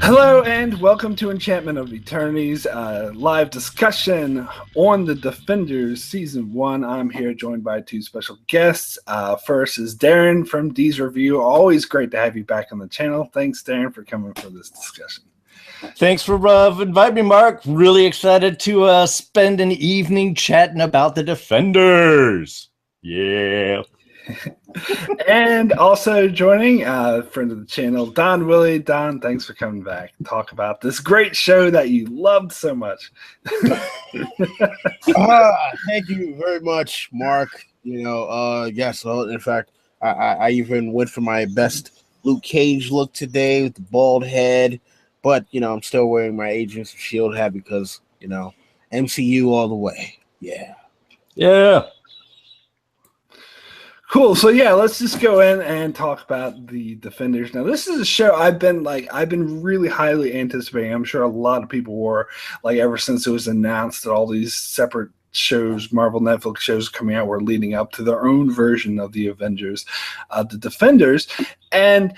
Hello and welcome to Enchantment of Eternity's live discussion on the Defenders Season 1. I'm here joined by two special guests. First is Darrin from D's Review. Always great to have you back on the channel. Thanks, Darrin, for coming for this discussion. Thanks for inviting me, Mark. Really excited to spend an evening chatting about the Defenders. Yeah. And also joining friend of the channel, Don Willi. Don, thanks for coming back and talk about this great show that you loved so much. Thank you very much, Mark. Yes. Well, in fact, I even went for my best Luke Cage look today with the bald head, but I'm still wearing my Agents of S.H.I.E.L.D. hat because MCU all the way. Yeah. Cool. So yeah, let's just go in and talk about the Defenders. Now, this is a show I've been really highly anticipating. I'm sure a lot of people were, ever since it was announced that all these separate shows, Marvel Netflix shows coming out, were leading up to their own version of the Avengers, the Defenders, and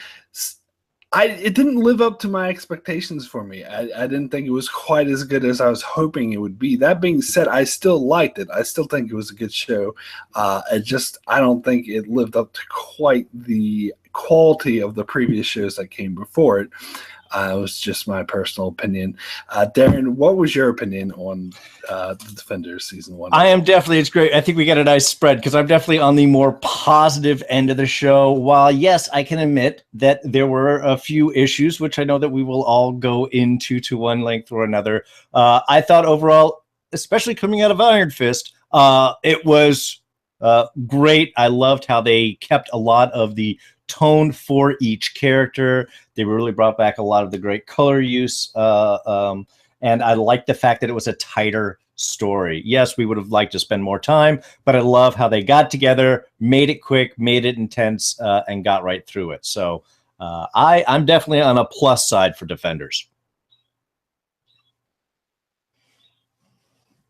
it didn't live up to my expectations for me. I didn't think it was quite as good as I was hoping it would be. That being said, I still liked it. I still think it was a good show. I don't think it lived up to quite the quality of the previous shows that came before it. It was just my personal opinion. Darrin, what was your opinion on the Defenders Season 1? It's great. I think we got a nice spread because I'm definitely on the more positive end of the show. While, yes, I can admit that there were a few issues, which I know that we will all go into to one length or another. I thought overall, especially coming out of Iron Fist, it was great. I loved how they kept a lot of the tone for each character. They really brought back a lot of the great color use, and I like the fact that it was a tighter story. Yes, we would have liked to spend more time, but I love how they got together, made it quick, made it intense, and got right through it. So I'm definitely on a plus side for Defenders.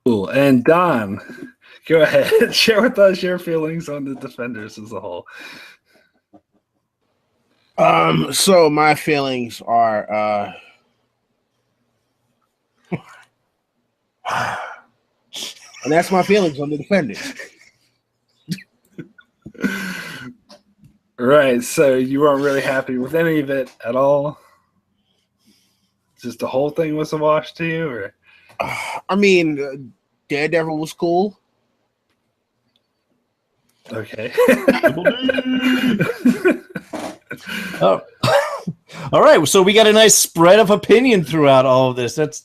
Cool. And Don, go ahead. Share with us your feelings on the Defenders as a whole. So my feelings are and that's my feelings on the Defenders. Right, so you weren't really happy with any of it at all? Just the whole thing was a wash to you, or? I mean, Daredevil was cool. Okay. Oh. All right, so we got a nice spread of opinion throughout all of this. That's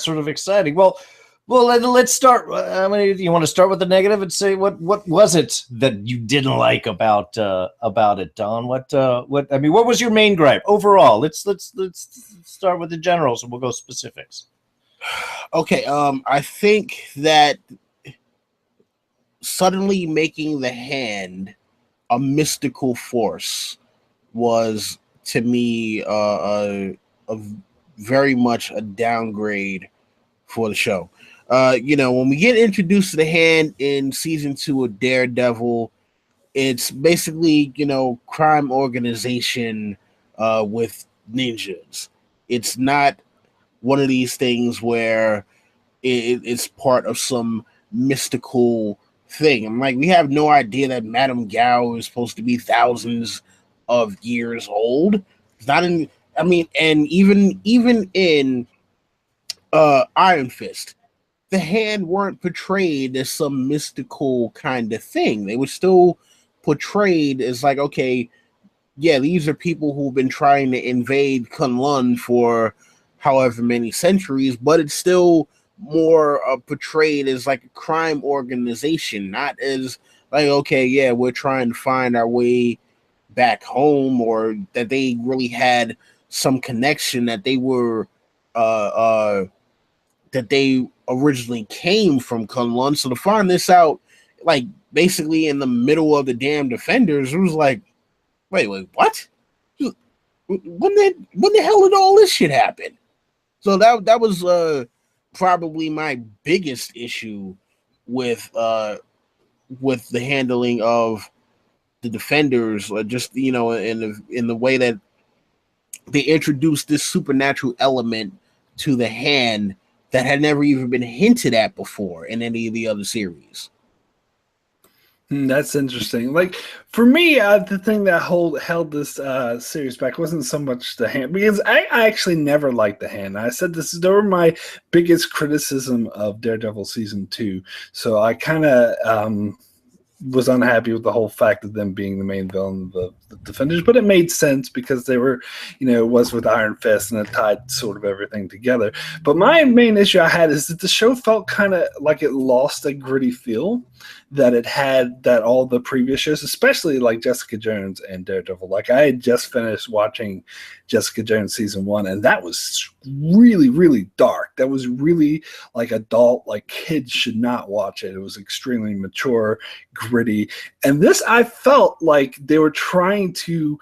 sort of exciting. Well, let's start. You want to start with the negative and say what was it that you didn't like about it, Don? What was your main gripe overall? Let's start with the generals and we'll go specifics. Okay, I think that suddenly making the hand a mystical force was, to me, a very much a downgrade for the show. When we get introduced to the hand in season 2 of Daredevil, it's basically, crime organization with ninjas. It's not one of these things where it's part of some mystical thing. I'm like, we have no idea that Madame Gao is supposed to be thousands of years old. It's not in. I mean, and even in Iron Fist, the hand weren't portrayed as some mystical kind of thing. They were still portrayed as like, okay, yeah, these are people who've been trying to invade Kunlun for however many centuries, but it's still more portrayed as like a crime organization, not as like, okay, yeah, we're trying to find our way back home, or that they really had some connection, that they were that they originally came from Kunlun. So to find this out, like basically in the middle of the damn Defenders, it was like, wait, what? When the hell did all this shit happen? So that was probably my biggest issue with the handling of the Defenders, just in the way that they introduced this supernatural element to the hand that had never even been hinted at before in any of the other series. That's interesting. Like for me, the thing that held this series back wasn't so much the hand, because I actually never liked the hand. I said they were my biggest criticism of Daredevil season 2. So I kind of was unhappy with the whole fact of them being the main villain of the Defenders, but it made sense because they were, it was with Iron Fist and it tied sort of everything together. But my main issue I had is that the show felt kind of like it lost a gritty feel that it had that all the previous shows, especially like Jessica Jones and Daredevil. Like I had just finished watching Jessica Jones season 1, and that was really, really dark. That was really like adult, like kids should not watch it. It was extremely mature, gritty. And this, I felt like they were trying to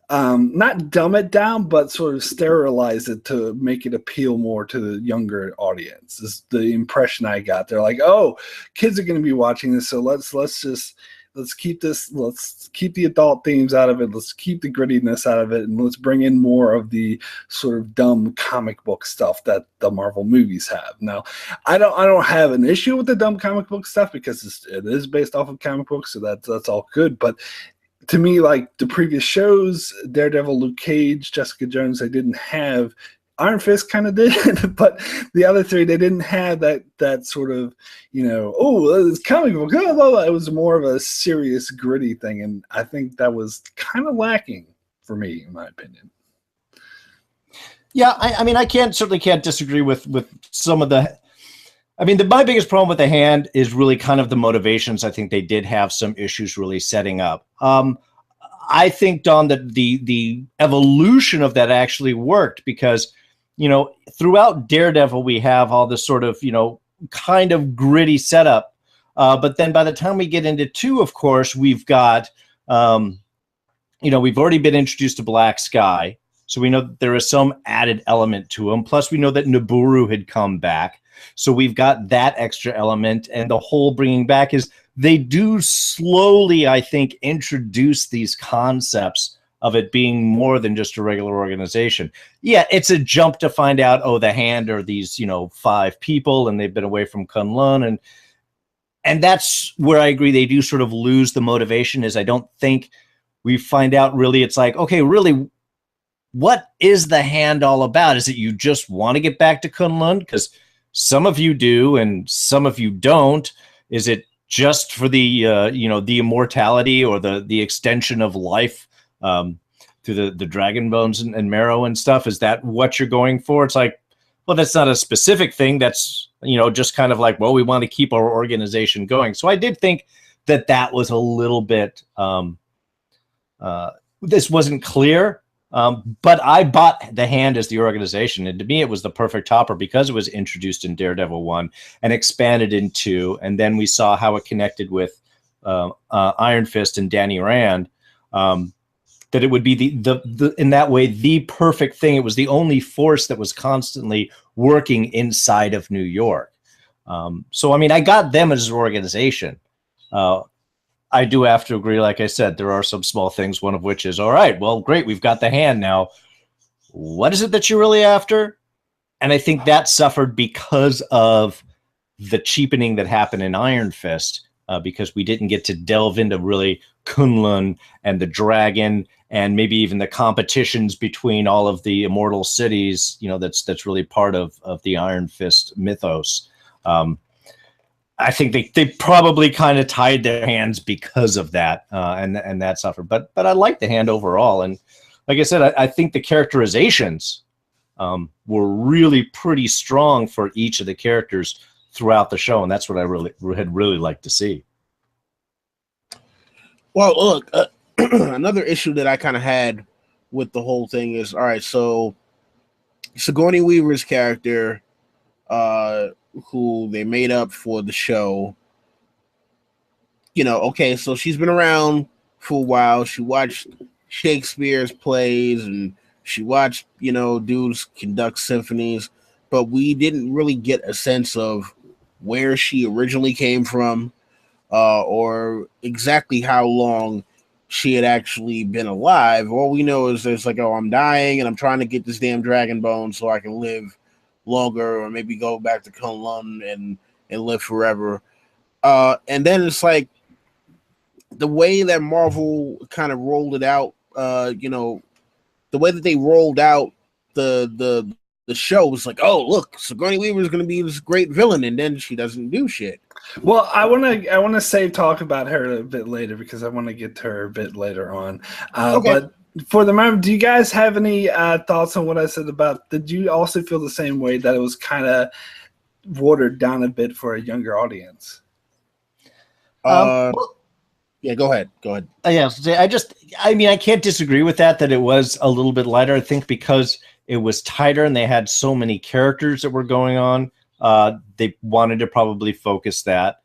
not dumb it down, but sort of sterilize it to make it appeal more to the younger audience. Is the impression I got. They're like, oh, kids are going to be watching this, so let's keep the adult themes out of it. Let's keep the grittiness out of it, and let's bring in more of the sort of dumb comic book stuff that the Marvel movies have. Now, I don't have an issue with the dumb comic book stuff because it is based off of comic books, so that's all good. But to me, like the previous shows, Daredevil, Luke Cage, Jessica Jones, they didn't have. Iron Fist kind of did, but the other three, they didn't have that sort of, it's comic book. Blah, blah, blah. It was more of a serious, gritty thing, and I think that was kind of lacking for me, in my opinion. Yeah, I mean, I certainly can't disagree with some of the. I mean, my biggest problem with the hand is really kind of the motivations. I think they did have some issues really setting up. I think, Don, that the evolution of that actually worked because, throughout Daredevil, we have all this sort of, kind of gritty setup. But then by the time we get into 2, of course, we've got, we've already been introduced to Black Sky. So we know that there is some added element to him. Plus, we know that Nibiru had come back. So we've got that extra element. And the whole bringing back is they do slowly, I think, introduce these concepts of it being more than just a regular organization. Yeah, it's a jump to find out, the Hand are these, 5 people, and they've been away from Kunlun. And that's where I agree they do sort of lose the motivation, is I don't think we find out really, it's like, okay, really, what is the Hand all about? Is it you just want to get back to Kunlun? Because some of you do and some of you don't. Is it just for the the immortality or the extension of life through the dragon bones and marrow and stuff? Is that what you're going for? It's like, well, that's not a specific thing. That's just kind of like, well, we want to keep our organization going. So I did think that was a little bit this wasn't clear. But I bought the Hand as the organization, and to me it was the perfect topper because it was introduced in Daredevil 1 and expanded in 2, and then we saw how it connected with Iron Fist and Danny Rand. That it would be the in that way the perfect thing. It was the only force that was constantly working inside of New York. So I mean, I got them as an organization. I do have to agree, like I said, there are some small things, one of which is, all right, well, great, we've got the Hand now. What is it that you're really after? And I think that suffered because of the cheapening that happened in Iron Fist, because we didn't get to delve into really Kunlun and the dragon and maybe even the competitions between all of the immortal cities, that's really part of the Iron Fist mythos. I think they probably kind of tied their hands because of that, and that suffered. But I like the Hand overall, and like I said, I think the characterizations were really pretty strong for each of the characters throughout the show, and that's what I had really liked to see. Well, look, another issue that I kind of had with the whole thing is, all right, so Sigourney Weaver's character, who they made up for the show, okay, so she's been around for a while. She watched Shakespeare's plays and she watched, dudes conduct symphonies, but we didn't really get a sense of where she originally came from, or exactly how long she had actually been alive. All we know is there's like, oh, I'm dying and I'm trying to get this damn dragon bone so I can live longer, or maybe go back to Kunlun and live forever. And then it's like the way that Marvel kind of rolled it out, the way that they rolled out the show was like, oh, look, Sigourney Weaver is going to be this great villain, and then she doesn't do shit. Well, I want to save talk about her a bit later because I want to get to her a bit later on. Okay. But for the moment, do you guys have any thoughts on what I said about? Did you also feel the same way that it was kind of watered down a bit for a younger audience? Yeah, go ahead. Yeah, I can't disagree with that it was a little bit lighter. I think because it was tighter and they had so many characters that were going on, they wanted to probably focus that.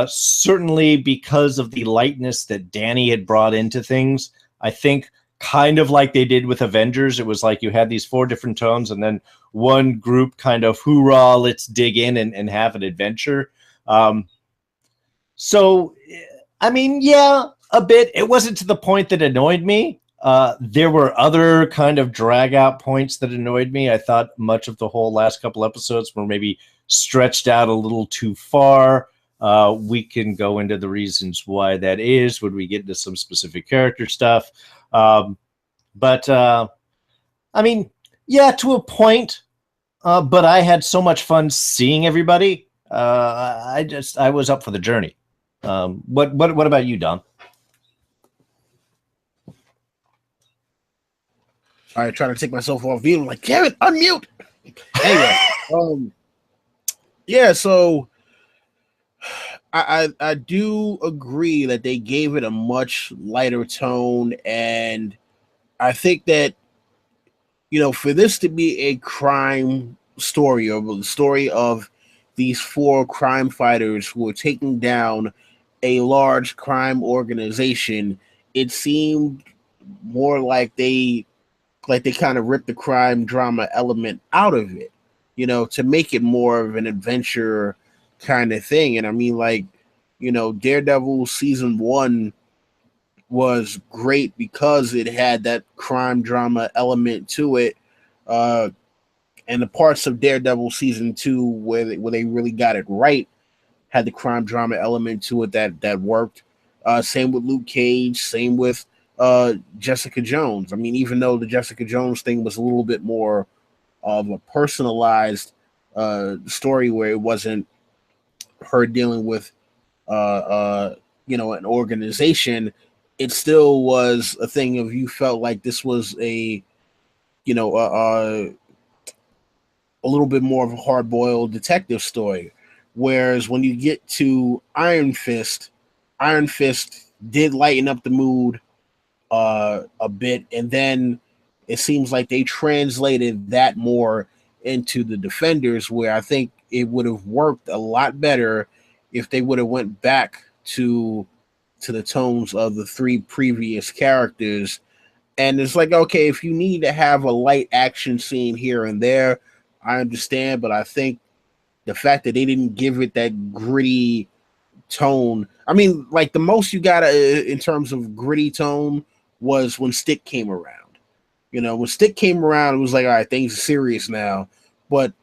Certainly because of the lightness that Danny had brought into things, I think kind of like they did with Avengers, it was like you had these 4 different tones and then one group kind of, hoorah, let's dig in and have an adventure. So, I mean, yeah, a bit. It wasn't to the point that annoyed me. There were other kind of drag out points that annoyed me. I thought much of the whole last couple episodes were maybe stretched out a little too far. We can go into the reasons why that is when we get into some specific character stuff. But I mean, yeah, to a point. But I had so much fun seeing everybody. I was up for the journey. What about you, Don? All right, trying to take myself off mute. I'm like, damn it, unmute. Anyway, yeah. So I do agree that they gave it a much lighter tone, and I think that for this to be a crime story, or the story of these 4 crime fighters who are taking down a large crime organization, it seemed more like they kind of ripped the crime drama element out of it, to make it more of an adventure kind of thing. And I mean, like, Daredevil season 1 was great because it had that crime drama element to it. And the parts of Daredevil season 2 where they really got it right had the crime drama element to it that worked. Same with Luke Cage, same with Jessica Jones. I mean, even though the Jessica Jones thing was a little bit more of a personalized story where it wasn't her dealing with an organization, it still was a thing of, you felt like this was a little bit more of a hard-boiled detective story. Whereas when you get to Iron Fist did lighten up the mood a bit, and then it seems like they translated that more into the Defenders, where I think it would have worked a lot better if they would have went back to the tones of the 3 previous characters. And it's like, okay, if you need to have a light action scene here and there, I understand, but I think the fact that they didn't give it that gritty tone. I mean, like, the most you got in terms of gritty tone was when Stick came around. When Stick came around, it was like, all right, things are serious now. But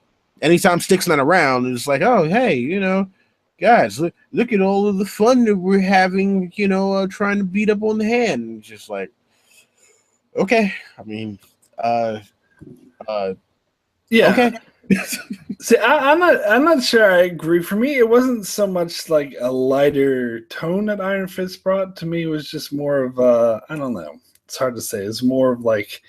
anytime Stick's not around, it's like, oh, hey, guys, look at all of the fun that we're having, trying to beat up on the hand. And it's just like, okay. I mean, yeah. Okay. See, I'm not sure I agree. For me, it wasn't so much like a lighter tone that Iron Fist brought. To me, it was just more of I don't know. It's hard to say. It's more of like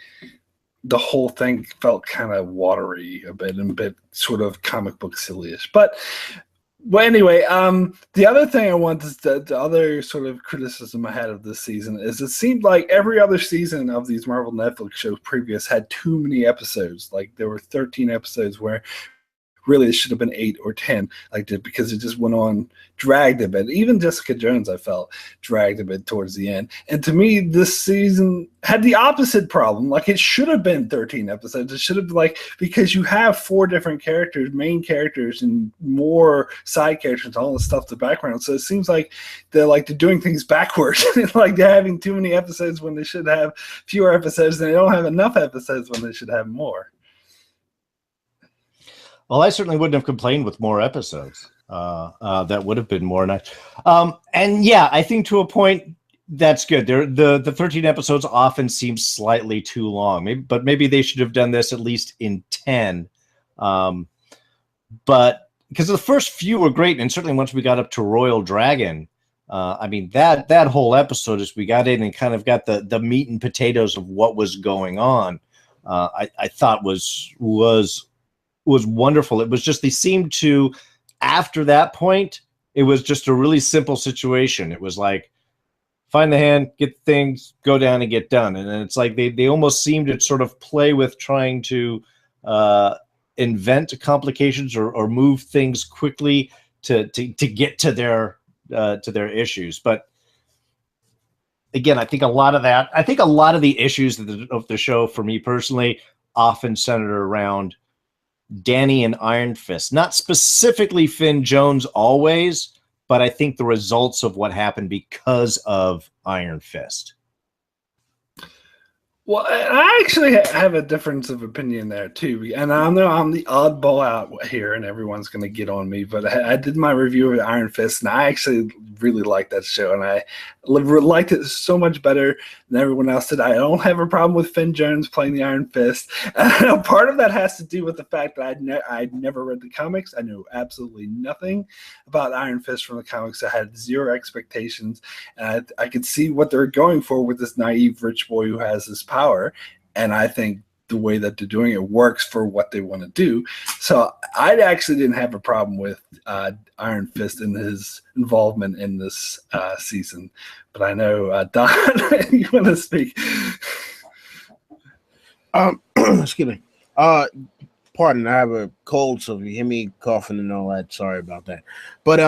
the whole thing felt kind of watery a bit and a bit sort of comic book silly-ish. But well, anyway, the other thing I wanted the other sort of criticism I had of this season is it seemed like every other season of these Marvel Netflix shows previous had too many episodes. Like there were 13 episodes where really it should have been 8 or 10, like because it just went on, dragged a bit. Even Jessica Jones, I felt, dragged a bit towards the end. And to me, this season had the opposite problem. Like, it should have been 13 episodes. It should have, like, because you have 4 different characters, main characters, and more side characters, all this stuff, the background. So it seems like they're doing things backwards. Like, they're having too many episodes when they should have fewer episodes, and they don't have enough episodes when they should have more. Well, I certainly wouldn't have complained with more episodes. That would have been more nice. And yeah, I think to a point that's good. The 13 episodes often seem slightly too long. But maybe they should have done this at least in 10. But because the first few were great, and certainly once we got up to Royal Dragon, I mean that whole episode, as we got in and kind of got the meat and potatoes of what was going on, I thought was wonderful. It was just, they seemed to, after that point, it was just a really simple situation. It was like, find the hand, get things, go down and get done. And it's like they almost seemed to sort of play with trying to invent complications or move things quickly to get to their issues. But again, I think a lot of the issues of the show, for me personally, often centered around Danny and Iron Fist. Not specifically Finn Jones always, but I think the results of what happened because of Iron Fist. Well, I actually have a difference of opinion there too, and I know I'm the oddball out here, and everyone's going to get on me. But I did my review of Iron Fist, and I actually really liked that show, and I liked it so much better than everyone else did. I don't have a problem with Finn Jones playing the Iron Fist. I know part of that has to do with the fact that I'd never read the comics. I knew absolutely nothing about Iron Fist from the comics. I had zero expectations, and I could see what they're going for with this naive rich boy who has this power, and I think the way that they're doing it works for what they want to do. So I actually didn't have a problem with Iron Fist and his involvement in this season. But I know, Don, you want to speak? Excuse me. Pardon, I have a cold, so if you hear me coughing and all that, sorry about that. But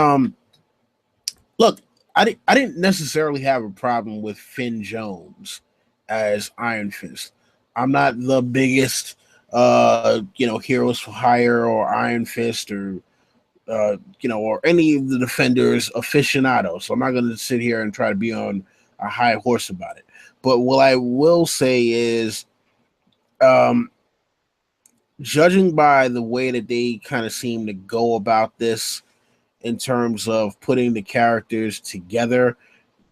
look, I didn't necessarily have a problem with Finn Jones as Iron Fist. I'm not the biggest, Heroes for Hire or Iron Fist or, or any of the Defenders aficionado. So I'm not going to sit here and try to be on a high horse about it. But what I will say is, judging by the way that they kind of seem to go about this in terms of putting the characters together,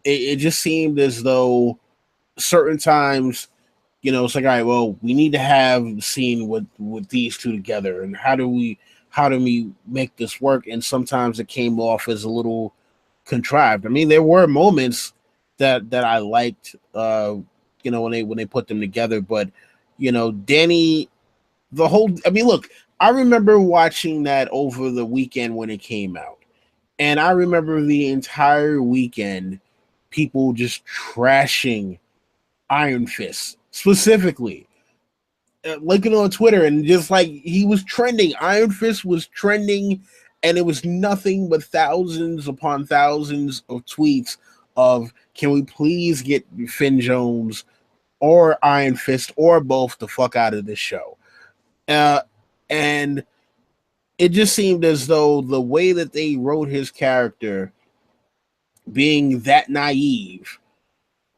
it just seemed as though certain times, it's like, all right, well, we need to have the scene with these two together, and how do we make this work? And sometimes it came off as a little contrived. I mean, there were moments that I liked, when they put them together, but Danny, look, I remember watching that over the weekend when it came out, and I remember the entire weekend people just trashing Iron Fist, specifically linking on Twitter, and just like he was trending, Iron Fist was trending, and it was nothing but thousands upon thousands of tweets of, can we please get Finn Jones or Iron Fist or both the fuck out of this show? And it just seemed as though the way that they wrote his character, being that naive,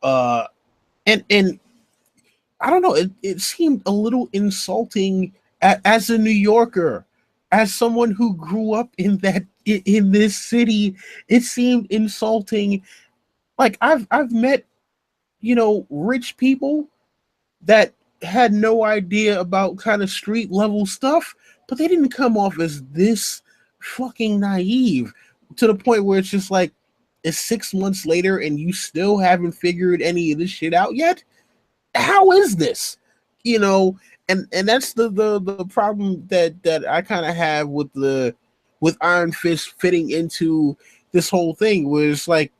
and I don't know, it seemed a little insulting as a New Yorker, as someone who grew up in this city. It seemed insulting. Like, I've met, rich people that had no idea about kind of street level stuff, but they didn't come off as this fucking naive to the point where it's just like, it's 6 months later and you still haven't figured any of this shit out yet? How is this? And that's the problem that I kind of have with Iron Fist fitting into this whole thing, where it's like,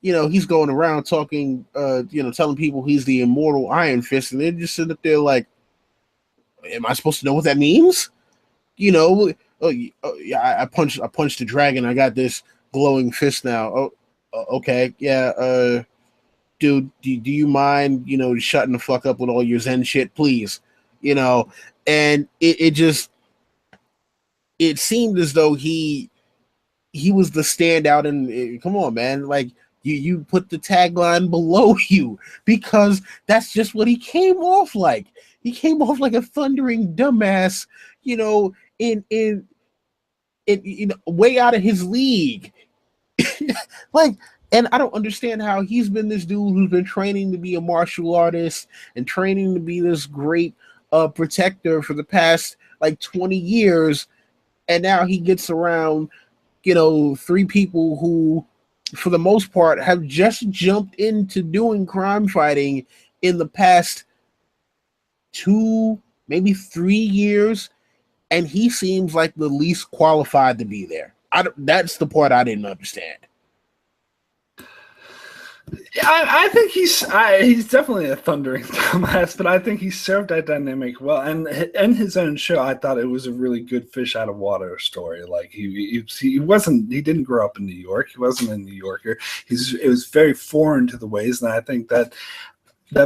he's going around talking, telling people he's the immortal Iron Fist, and they're just sitting up there like, am I supposed to know what that means? Yeah, I punched the dragon. I got this glowing fist now. Okay, yeah. Dude, do you mind, shutting the fuck up with all your Zen shit, please? And it seemed as though he was the standout. And come on, man, like you put the tagline below you, because that's just what he came off like. He came off like a thundering dumbass, in way out of his league. Like, and I don't understand how he's been this dude who's been training to be a martial artist and training to be this great protector for the past like 20 years. And now he gets around, three people who, for the most part, have just jumped into doing crime fighting in the past 2, maybe 3 years. And he seems like the least qualified to be there. That's the part I didn't understand. I think he's definitely a thundering dumbass, but I think he served that dynamic well. And in his own show, I thought it was a really good fish out of water story. Like he didn't grow up in New York. He wasn't a New Yorker. It was very foreign to the ways, and I think that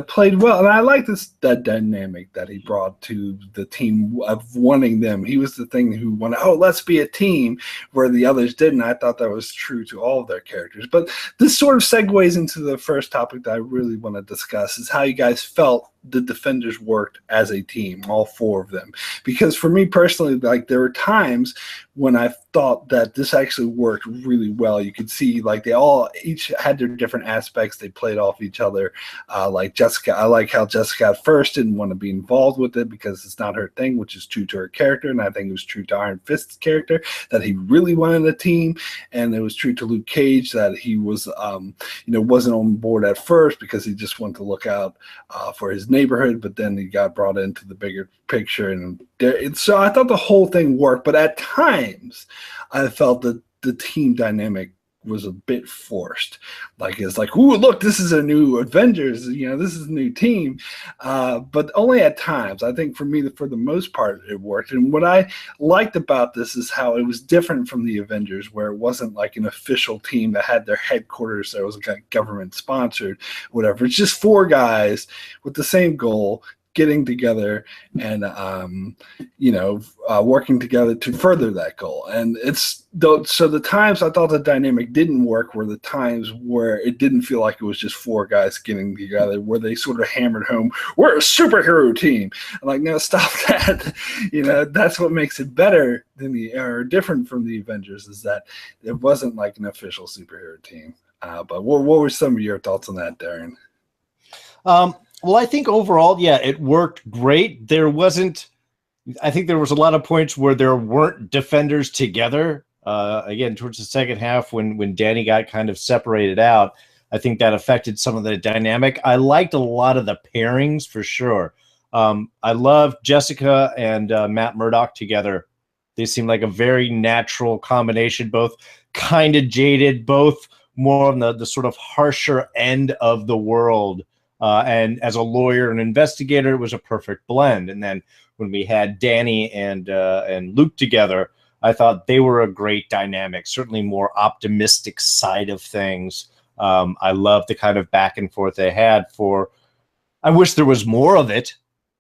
played well. And I like that dynamic that he brought to the team of wanting them. He was the thing who wanted, let's be a team, where the others didn't. I thought that was true to all of their characters. But this sort of segues into the first topic that I really want to discuss, is how you guys felt the Defenders worked as a team, all 4 of them. Because for me personally, like, there were times when I thought that this actually worked really well. You could see like they each had their different aspects. They played off each other. Like Jessica, I like how Jessica at first didn't want to be involved with it because it's not her thing, which is true to her character. And I think it was true to Iron Fist's character that he really wanted a team. And it was true to Luke Cage that he was, wasn't on board at first because he just wanted to look out for his neighborhood, but then he got brought into the bigger picture, and so I thought the whole thing worked. But at times, I felt that the team dynamic was a bit forced. Like, it's like, ooh, look, this is a new Avengers, this is a new team. But only at times. I think for me, for the most part, it worked. And what I liked about this is how it was different from the Avengers, where it wasn't like an official team that had their headquarters that was government sponsored, whatever. It's just 4 guys with the same goal, getting together and working together to further that goal. And so the times I thought the dynamic didn't work were the times where it didn't feel like it was just 4 guys getting together, where they sort of hammered home, we're a superhero team. I'm like, no, stop that. That's what makes it better than or different from the Avengers, is that it wasn't like an official superhero team. But what were some of your thoughts on that, Darrin? Well, I think overall, yeah, it worked great. I think there was a lot of points where there weren't Defenders together. Again, towards the second half, when Danny got kind of separated out, I think that affected some of the dynamic. I liked a lot of the pairings for sure. I loved Jessica and Matt Murdock together. They seemed like a very natural combination, both kind of jaded, both more on the sort of harsher end of the world. And as a lawyer and investigator, it was a perfect blend. And then when we had Danny and Luke together, I thought they were a great dynamic, certainly more optimistic side of things. I love the kind of back and forth they had. I wish there was more of it.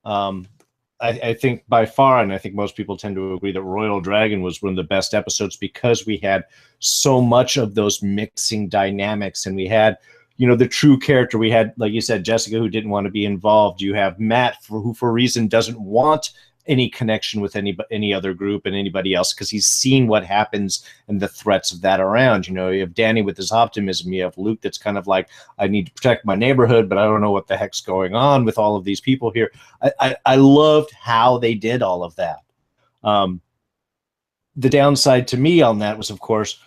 I think by far, and I think most people tend to agree, that Royal Dragon was one of the best episodes because we had so much of those mixing dynamics, and we had the true character. We had, like you said, Jessica, who didn't want to be involved. You have Matt, who for a reason doesn't want any connection with any other group and anybody else because he's seen what happens and the threats of that around. You have Danny with his optimism. You have Luke that's kind of like, I need to protect my neighborhood, but I don't know what the heck's going on with all of these people here. I loved how they did all of that. The downside to me on that was, of course,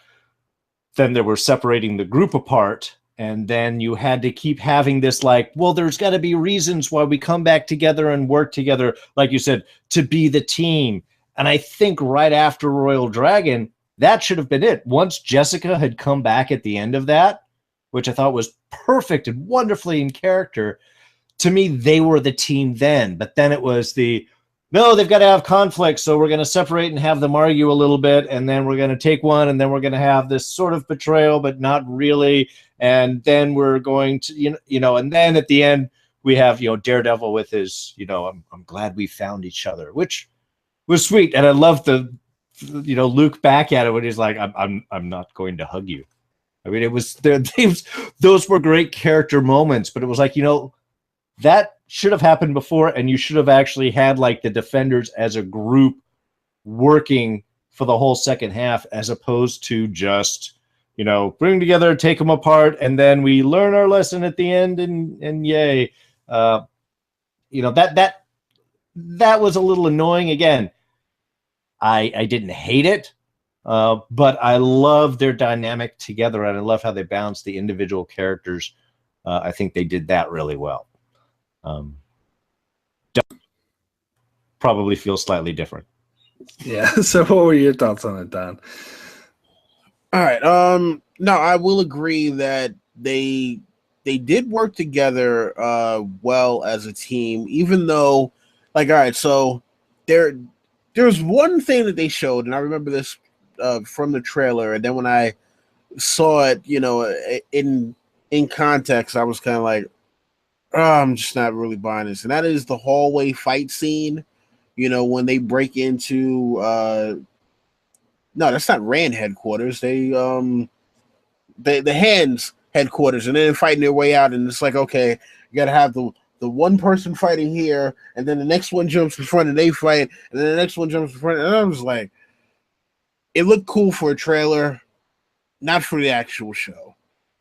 then they were separating the group apart. And then you had to keep having this like, well, there's got to be reasons why we come back together and work together, like you said, to be the team. And I think right after Royal Dragon, that should have been it. Once Jessica had come back at the end of that, which I thought was perfect and wonderfully in character, to me, they were the team then. But then it was no, they've got to have conflict, so we're going to separate and have them argue a little bit, and then we're going to take one, and then we're going to have this sort of betrayal, but not really, and then we're going to, and then at the end we have, Daredevil with his, I'm glad we found each other, which was sweet, and I love the, Luke back at it when he's like, I'm not going to hug you. I mean, it was those were great character moments, but it was like, that should have happened before, and you should have actually had like the Defenders as a group working for the whole second half, as opposed to just, bring together, take them apart, and then we learn our lesson at the end, and yay. That was a little annoying. Again, I didn't hate it, but I love their dynamic together, and I love how they balance the individual characters. I think they did that really well. Probably feels slightly different. Yeah. So what were your thoughts on it, Don? All right. No, I will agree that they did work together well as a team, even though, like, all right, so there's one thing that they showed, and I remember this from the trailer, and then when I saw it, in context, I was kind of like, oh, I'm just not really buying this. And that is the hallway fight scene, when they break into no, that's not Rand headquarters. The Hands headquarters, and then fighting their way out, and it's like, okay, you gotta have the one person fighting here, and then the next one jumps in front and they fight, and then the next one jumps in front, and I was like, it looked cool for a trailer, not for the actual show.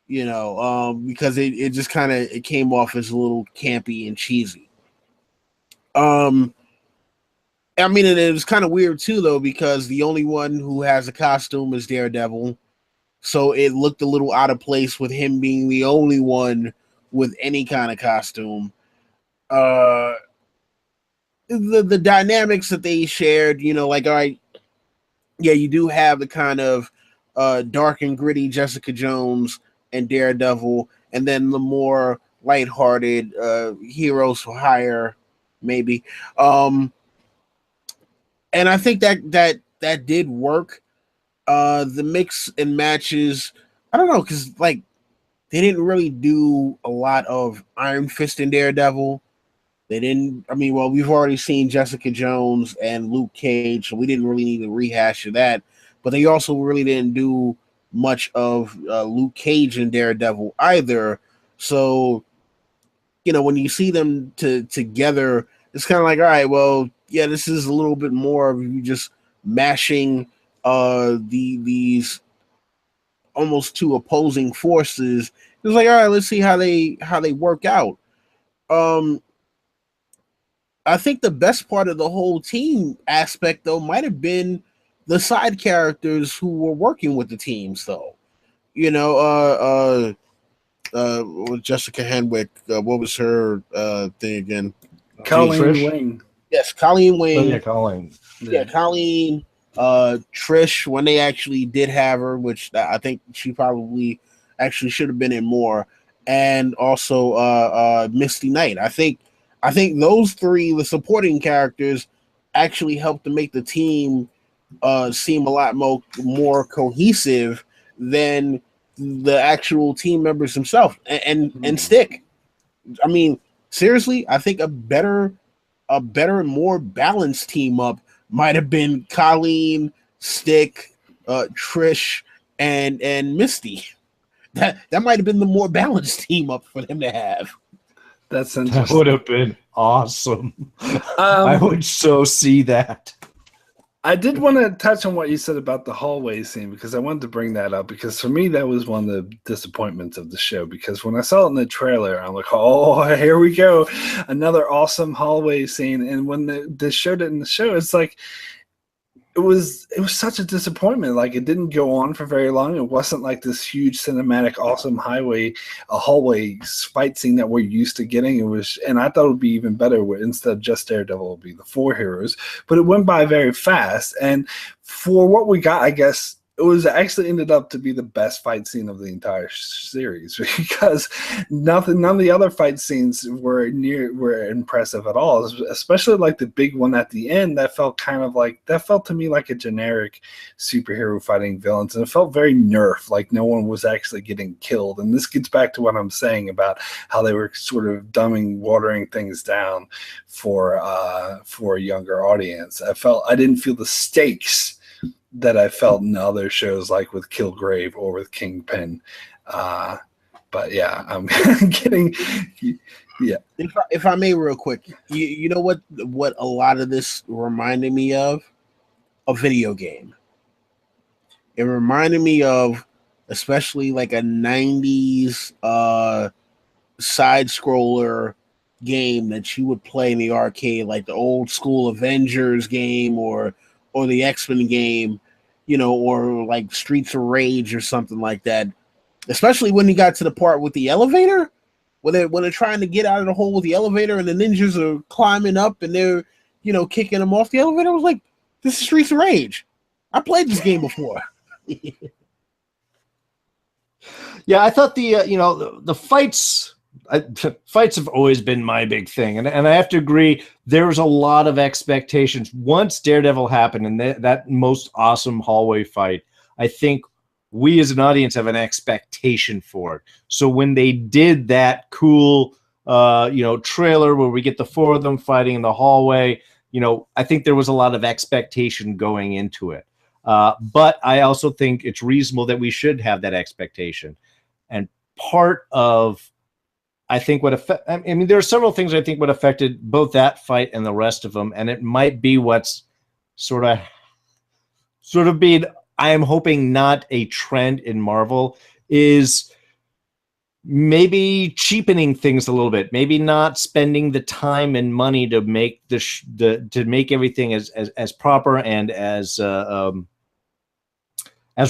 Because it just kind of it came off as a little campy and cheesy. I mean, and it was kind of weird too, though, because the only one who has a costume is Daredevil, so it looked a little out of place with him being the only one with any kind of costume. The dynamics that they shared, like, all right, yeah, you do have the kind of dark and gritty Jessica Jones and Daredevil, and then the more lighthearted Heroes for Hire, maybe. And I think that did work. The mix and matches, I don't know, because like they didn't really do a lot of Iron Fist and Daredevil. They didn't. I mean, well, we've already seen Jessica Jones and Luke Cage, so we didn't really need to rehash of that. But they also really didn't do much of Luke Cage and Daredevil either. So, when you see them together, it's kind of like, all right, well, yeah, this is a little bit more of you just mashing these almost two opposing forces. It's like, all right, let's see how they work out. I think the best part of the whole team aspect, though, might have been the side characters who were working with the teams, though. With Jessica Henwick, what was her thing again? Colleen Wing. Yes, Colleen Wing. Oh, yeah, Colleen. Yeah, Colleen. Trish, when they actually did have her, which I think she probably actually should have been in more, and also Misty Knight. I think those three, the supporting characters, actually helped to make the team seem a lot more cohesive than the actual team members themselves and stick. I mean, seriously, I think a better, more balanced team up might have been Colleen, Stick, Trish, and Misty. That might have been the more balanced team up for them to have. That's That interesting. would have been awesome. I would so see that. I did want to touch on what you said about the hallway scene, because I wanted to bring that up, because for me, that was one of the disappointments of the show, because when I saw it in the trailer, I'm like, oh, here we go. Another awesome hallway scene. And when they showed it in the show, it's like, it was such a disappointment. Like, it didn't go on for very long. It wasn't like this huge cinematic, awesome hallway fight scene that we're used to getting. It was, and I thought it would be even better where instead of just Daredevil, it would be the four heroes. But it went by very fast. And for what we got, I guess it was actually ended up to be the best fight scene of the entire series because none of the other fight scenes were impressive at all. Especially like the big one at the end that felt to me like a generic superhero fighting villains, and it felt very Nerf, like no one was actually getting killed. And this gets back to what I'm saying about how they were sort of watering things down for a younger audience. I didn't feel the stakes that I felt in other shows like with Kilgrave or with Kingpin. But yeah, I'm getting, yeah. If I may real quick, you know what a lot of this reminded me of? A video game. It reminded me of especially like a 90s side scroller game that you would play in the arcade, like the old school Avengers game or the X-Men game, or like Streets of Rage or something like that. Especially when you got to the part with the elevator, when they're trying to get out of the hole with the elevator and the ninjas are climbing up and they're, kicking them off the elevator. I was like, this is Streets of Rage. I played this game before. Yeah, I thought the fights. Fights have always been my big thing, and I have to agree. There was a lot of expectations once Daredevil happened, and that most awesome hallway fight. I think we as an audience have an expectation for it. So when they did that cool, trailer where we get the four of them fighting in the hallway, I think there was a lot of expectation going into it. But I also think it's reasonable that we should have that expectation, and part of I think there are several things I think what affected both that fight and the rest of them, and it might be what's sort of being, I am hoping, not a trend in Marvel, is maybe cheapening things a little bit, maybe not spending the time and money to make to make everything as proper and as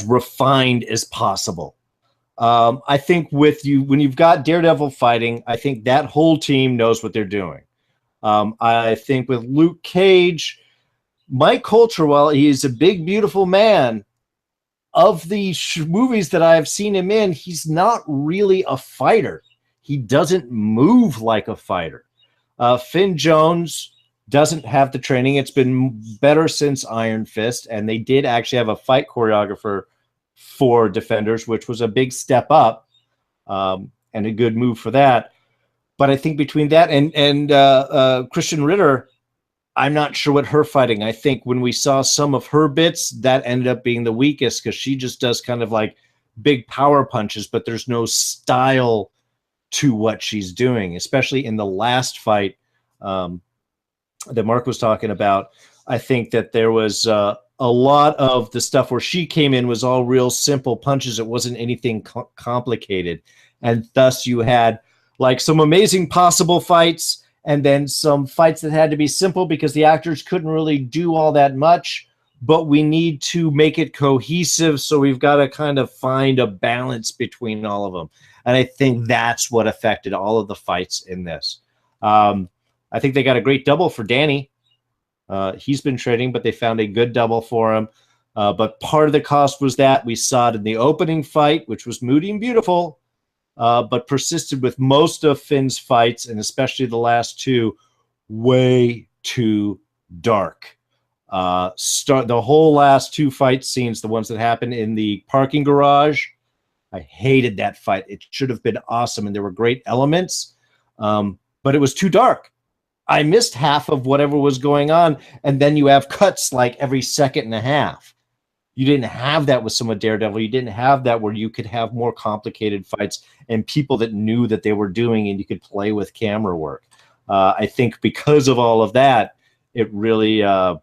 refined as possible. I think when you've got Daredevil fighting, I think that whole team knows what they're doing. I think with Luke Cage, Mike Coulter, while he's a big, beautiful man, of the movies that I've seen him in, he's not really a fighter. He doesn't move like a fighter. Finn Jones doesn't have the training. It's been better since Iron Fist, and they did actually have a fight choreographer for Defenders, which was a big step up and a good move for that. But I think between that and Christian Ritter, I'm not sure what her fighting. I think when we saw some of her bits, that ended up being the weakest because she just does kind of like big power punches, but there's no style to what she's doing, especially in the last fight that Mark was talking about. I think that there was a lot of the stuff where she came in was all real simple punches. It wasn't anything complicated. And thus you had like some amazing possible fights and then some fights that had to be simple because the actors couldn't really do all that much, but we need to make it cohesive. So we've got to kind of find a balance between all of them. And I think that's what affected all of the fights in this. I think they got a great double for Danny. He's been training, but they found a good double for him. But part of the cost was that we saw it in the opening fight, which was moody and beautiful, but persisted with most of Finn's fights, and especially the last two, way too dark. The whole last two fight scenes, the ones that happened in the parking garage, I hated that fight. It should have been awesome, and there were great elements, but it was too dark. I missed half of whatever was going on, and then you have cuts like every second and a half. You didn't have that with some of Daredevil. You didn't have that where you could have more complicated fights and people that knew that they were doing, and you could play with camera work. I think because of all of that, it really. I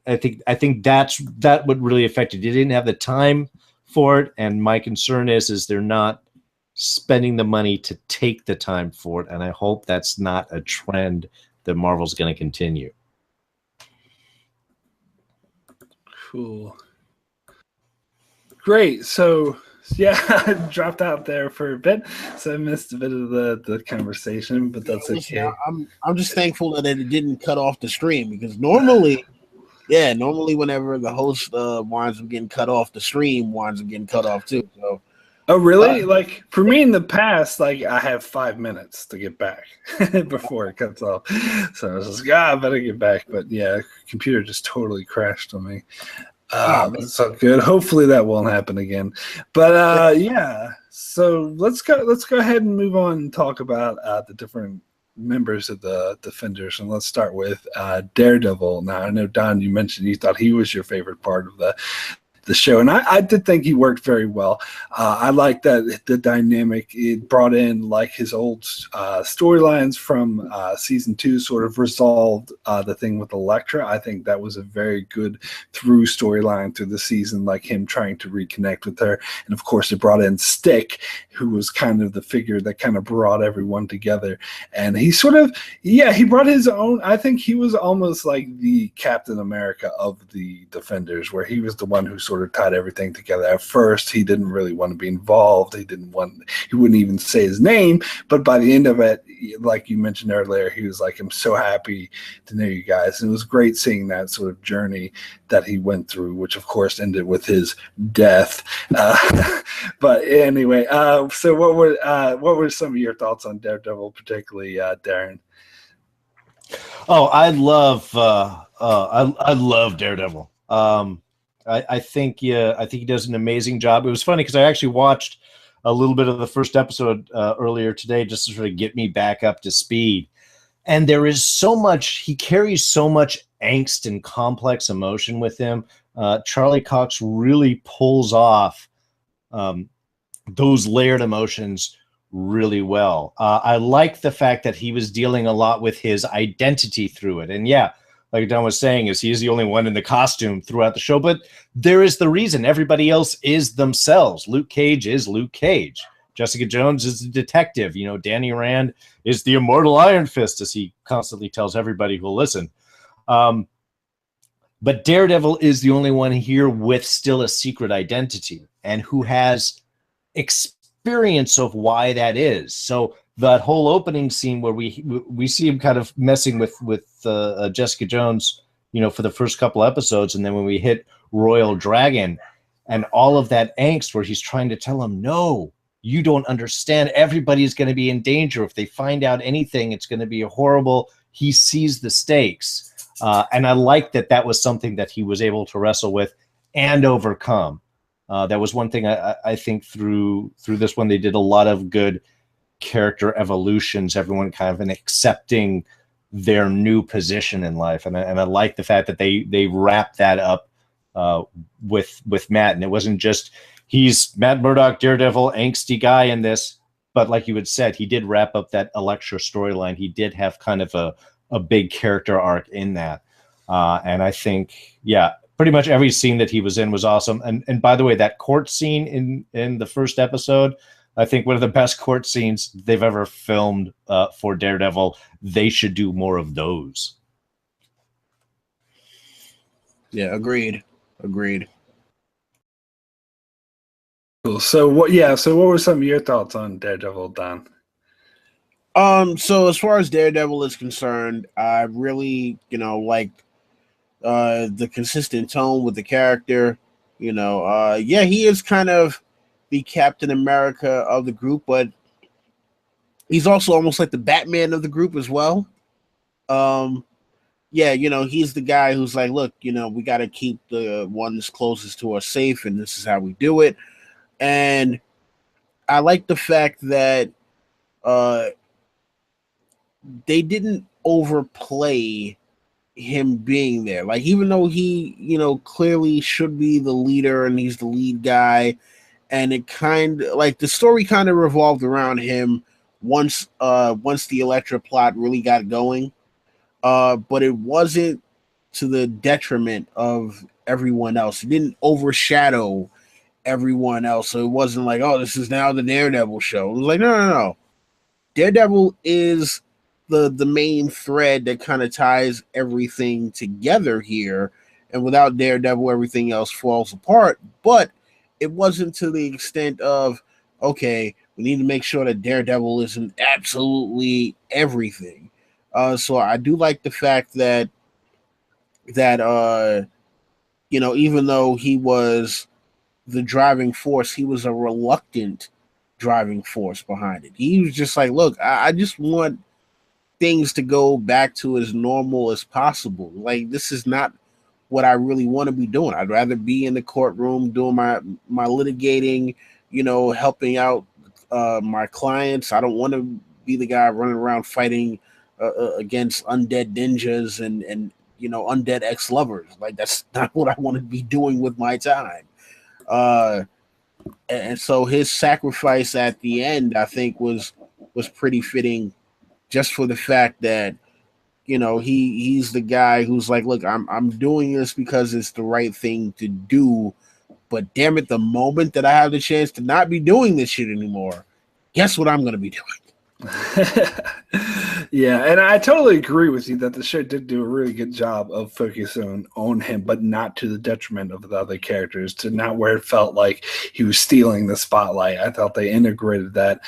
think that what really affected. You didn't have the time for it, and my concern is they're not spending the money to take the time for it, and I hope that's not a trend that Marvel's going to continue. Cool. Great. So yeah, I dropped out there for a bit, so I missed a bit of the conversation, but that's okay. I'm just thankful that it didn't cut off the stream, because normally Yeah, normally whenever the host winds up getting cut off, the stream winds up getting cut off too. So, Oh, uh, really? Like for me in the past, like I have 5 minutes to get back before it cuts off. So I was just like, I better get back. But yeah, computer just totally crashed on me. oh, That's so good. Hopefully that won't happen again. But yeah. So let's go ahead and move on and talk about the different members of the Defenders, and let's start with Daredevil. Now I know Don, you mentioned you thought he was your favorite part of the show, and I did think he worked very well. I like that the dynamic it brought in, like his old storylines from season 2 sort of resolved the thing with Elektra. I think that was a very good through storyline through the season, like him trying to reconnect with her. And of course it brought in Stick, who was kind of the figure that kind of brought everyone together. And he sort of, yeah, he brought his own. I think he was almost like the Captain America of the Defenders, where he was the one who sort of tied everything together. At first, he didn't really want to be involved. He wouldn't even say his name. But by the end of it, like you mentioned earlier, he was like, I'm so happy to know you guys. And it was great seeing that sort of journey that he went through, which of course ended with his death. But anyway, so what were some of your thoughts on Daredevil, particularly Darrin? Oh, I love Daredevil. I think he does an amazing job. It was funny because I actually watched a little bit of the first episode earlier today just to sort of get me back up to speed. And there is so much, he carries so much angst and complex emotion with him. Charlie Cox really pulls off those layered emotions really well. I like the fact that he was dealing a lot with his identity through it. And yeah, like Don was saying, is he's the only one in the costume throughout the show, but there is the reason. Everybody else is themselves. Luke Cage is Luke Cage. Jessica Jones is the detective. You know, Danny Rand is the immortal Iron Fist, as he constantly tells everybody who'll listen. But Daredevil is the only one here with still a secret identity and who has experience of why that is. So that whole opening scene where we see him kind of messing with Jessica Jones, you know, for the first couple episodes, and then when we hit Royal Dragon and all of that angst where he's trying to tell him, no, you don't understand. Everybody's going to be in danger. If they find out anything, it's going to be horrible. He sees the stakes. And I like that was something that he was able to wrestle with and overcome. That was one thing I think through this one, they did a lot of good character evolutions, everyone kind of in accepting their new position in life. And I like the fact that they wrapped that up with Matt. And it wasn't just, he's Matt Murdock, Daredevil, angsty guy in this, but like you had said, he did wrap up that Elektra storyline. He did have kind of a big character arc in that. And I think, yeah, pretty much every scene that he was in was awesome. And by the way, that court scene in the first episode, I think one of the best court scenes they've ever filmed for Daredevil. They should do more of those. yeah, agreed. Cool. So what were some of your thoughts on Daredevil, Don? So as far as Daredevil is concerned, I really, liked the consistent tone with the character. Yeah, he is kind of the Captain America of the group, but he's also almost like the Batman of the group as well. Yeah, he's the guy who's like, look, we got to keep the ones closest to us safe, and this is how we do it. And I like the fact that they didn't overplay him being there. Like, even though he, clearly should be the leader and he's the lead guy, and it kind of like the story kind of revolved around him once the Elektra plot really got going. But it wasn't to the detriment of everyone else. It didn't overshadow everyone else. So it wasn't like, oh, this is now the Daredevil show. It was like, no. Daredevil is the main thread that kind of ties everything together here. And without Daredevil, everything else falls apart. But it wasn't to the extent of, okay, we need to make sure that Daredevil isn't absolutely everything. So I do like the fact that that even though he was the driving force, he was a reluctant driving force behind it. He was just like, look, I just want things to go back to as normal as possible. Like, this is not what I really want to be doing. I'd rather be in the courtroom doing my litigating, helping out my clients. I don't want to be the guy running around fighting against undead ninjas and undead ex-lovers. Like, that's not what I want to be doing with my time. And so his sacrifice at the end, I think, was pretty fitting, just for the fact that he's the guy who's like, look, I'm doing this because it's the right thing to do, but damn it, the moment that I have the chance to not be doing this shit anymore, guess what I'm going to be doing? Yeah, and I totally agree with you that the show did do a really good job of focusing on him, but not to the detriment of the other characters, to not where it felt like he was stealing the spotlight. I thought they integrated that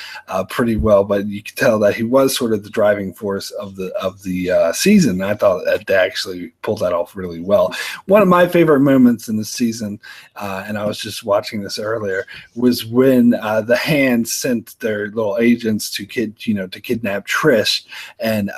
pretty well, but you could tell that he was sort of the driving force of the season. I thought that they actually pulled that off really well. One of my favorite moments in the season, and I was just watching this earlier, was when the Hands sent their little agents to kidnap Trish, and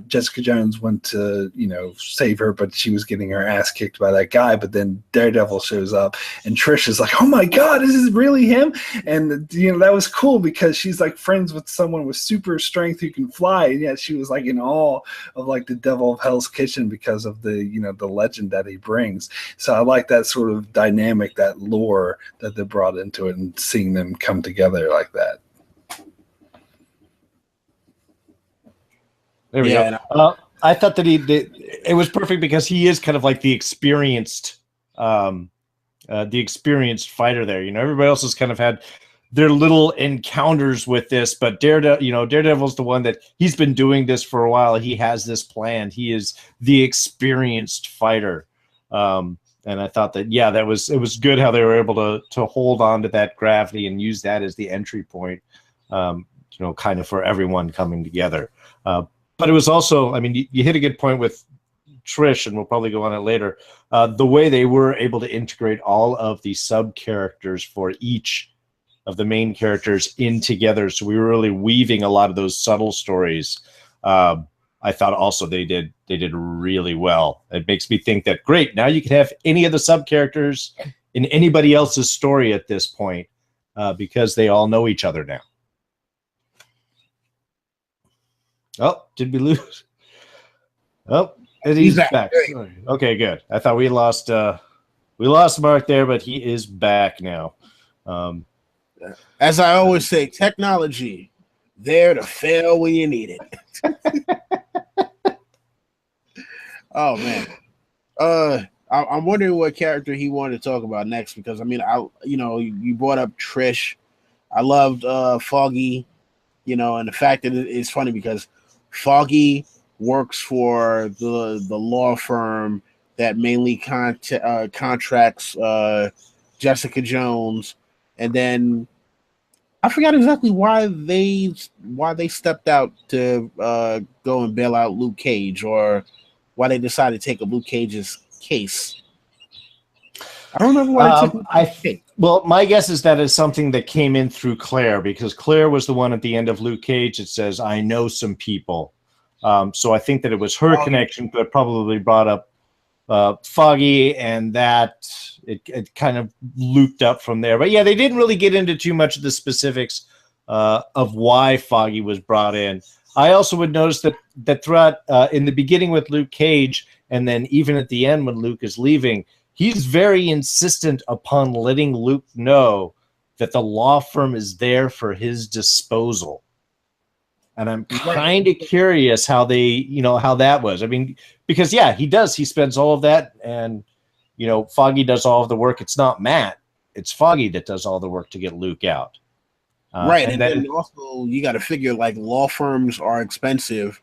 Jessica Jones went to save her, but she was getting her ass kicked by that guy. But then Daredevil shows up, and Trish is like, "Oh my god, is this really him?" And that was cool because she's like friends with someone with super strength who can fly, and yet she was like in awe of like the devil of Hell's Kitchen because of the the legend that he brings. So I like that sort of dynamic, that lore that they brought into it, and seeing them come together like that. There we go. I thought that it was perfect because he is kind of like the experienced fighter there. Everybody else has kind of had their little encounters with this, but Daredevil's the one that he's been doing this for a while. He has this plan. He is the experienced fighter. And I thought that, it was good how they were able to hold on to that gravity and use that as the entry point, kind of for everyone coming together. But it was also, you hit a good point with Trish, and we'll probably go on it later. The way they were able to integrate all of the sub characters for each of the main characters in together, so we were really weaving a lot of those subtle stories. I thought also they did really well. It makes me think that great, now you can have any of the sub characters in anybody else's story at this point, because they all know each other now. Oh, did we lose? Oh, he's back. Okay, good. I thought we lost Mark there, but he is back now. As I always say, technology there to fail when you need it. Oh man. I'm wondering what character he wanted to talk about next, because you brought up Trish. I loved Foggy, and the fact that it's funny because Foggy works for the law firm that mainly contracts Jessica Jones, and then I forgot exactly why they stepped out to go and bail out Luke Cage, or why they decided to take up Luke Cage's case. I don't remember why they took Luke's case. Well, my guess is that is something that came in through Claire, because Claire was the one at the end of Luke Cage that says, "I know some people." So I think that it was her connection, but probably brought up Foggy, and that it kind of looped up from there. But yeah, they didn't really get into too much of the specifics of why Foggy was brought in. I also would notice that throughout in the beginning with Luke Cage, and then even at the end when Luke is leaving, he's very insistent upon letting Luke know that the law firm is there for his disposal. And I'm kind of curious how how that was. Because he does. He spends all of that, and Foggy does all of the work. It's not Matt. It's Foggy that does all the work to get Luke out. Right, and then also you got to figure, like, law firms are expensive.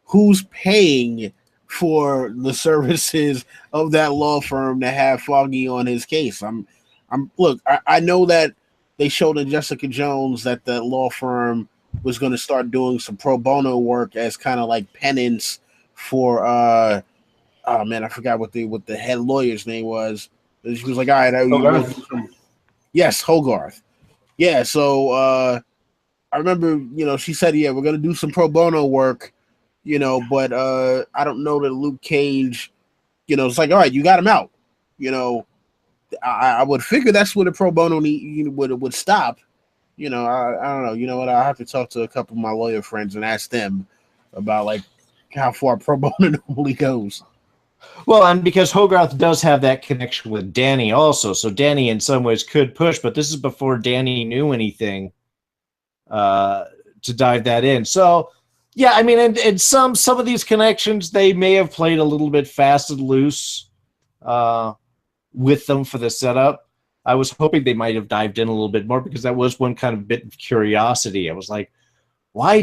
Who's paying for the services of that law firm to have Foggy on his case? I know that they showed in Jessica Jones that the law firm was going to start doing some pro bono work as kind of like penance for oh man, I forgot what the head lawyer's name was. She was like, all right, yes, Hogarth. Yeah, so I remember, she said, yeah, we're gonna do some pro bono work, but I don't know that Luke Cage, it's like, all right, you got him out. I would figure that's where the pro bono would stop. I don't know. You know what? I have to talk to a couple of my lawyer friends and ask them about like how far pro bono normally goes. Well, and because Hogarth does have that connection with Danny also, so Danny in some ways could push, but this is before Danny knew anything to dive that in. So, yeah, I mean, and some of these connections, they may have played a little bit fast and loose with them for the setup. I was hoping they might have dived in a little bit more because that was one kind of bit of curiosity. I was like, why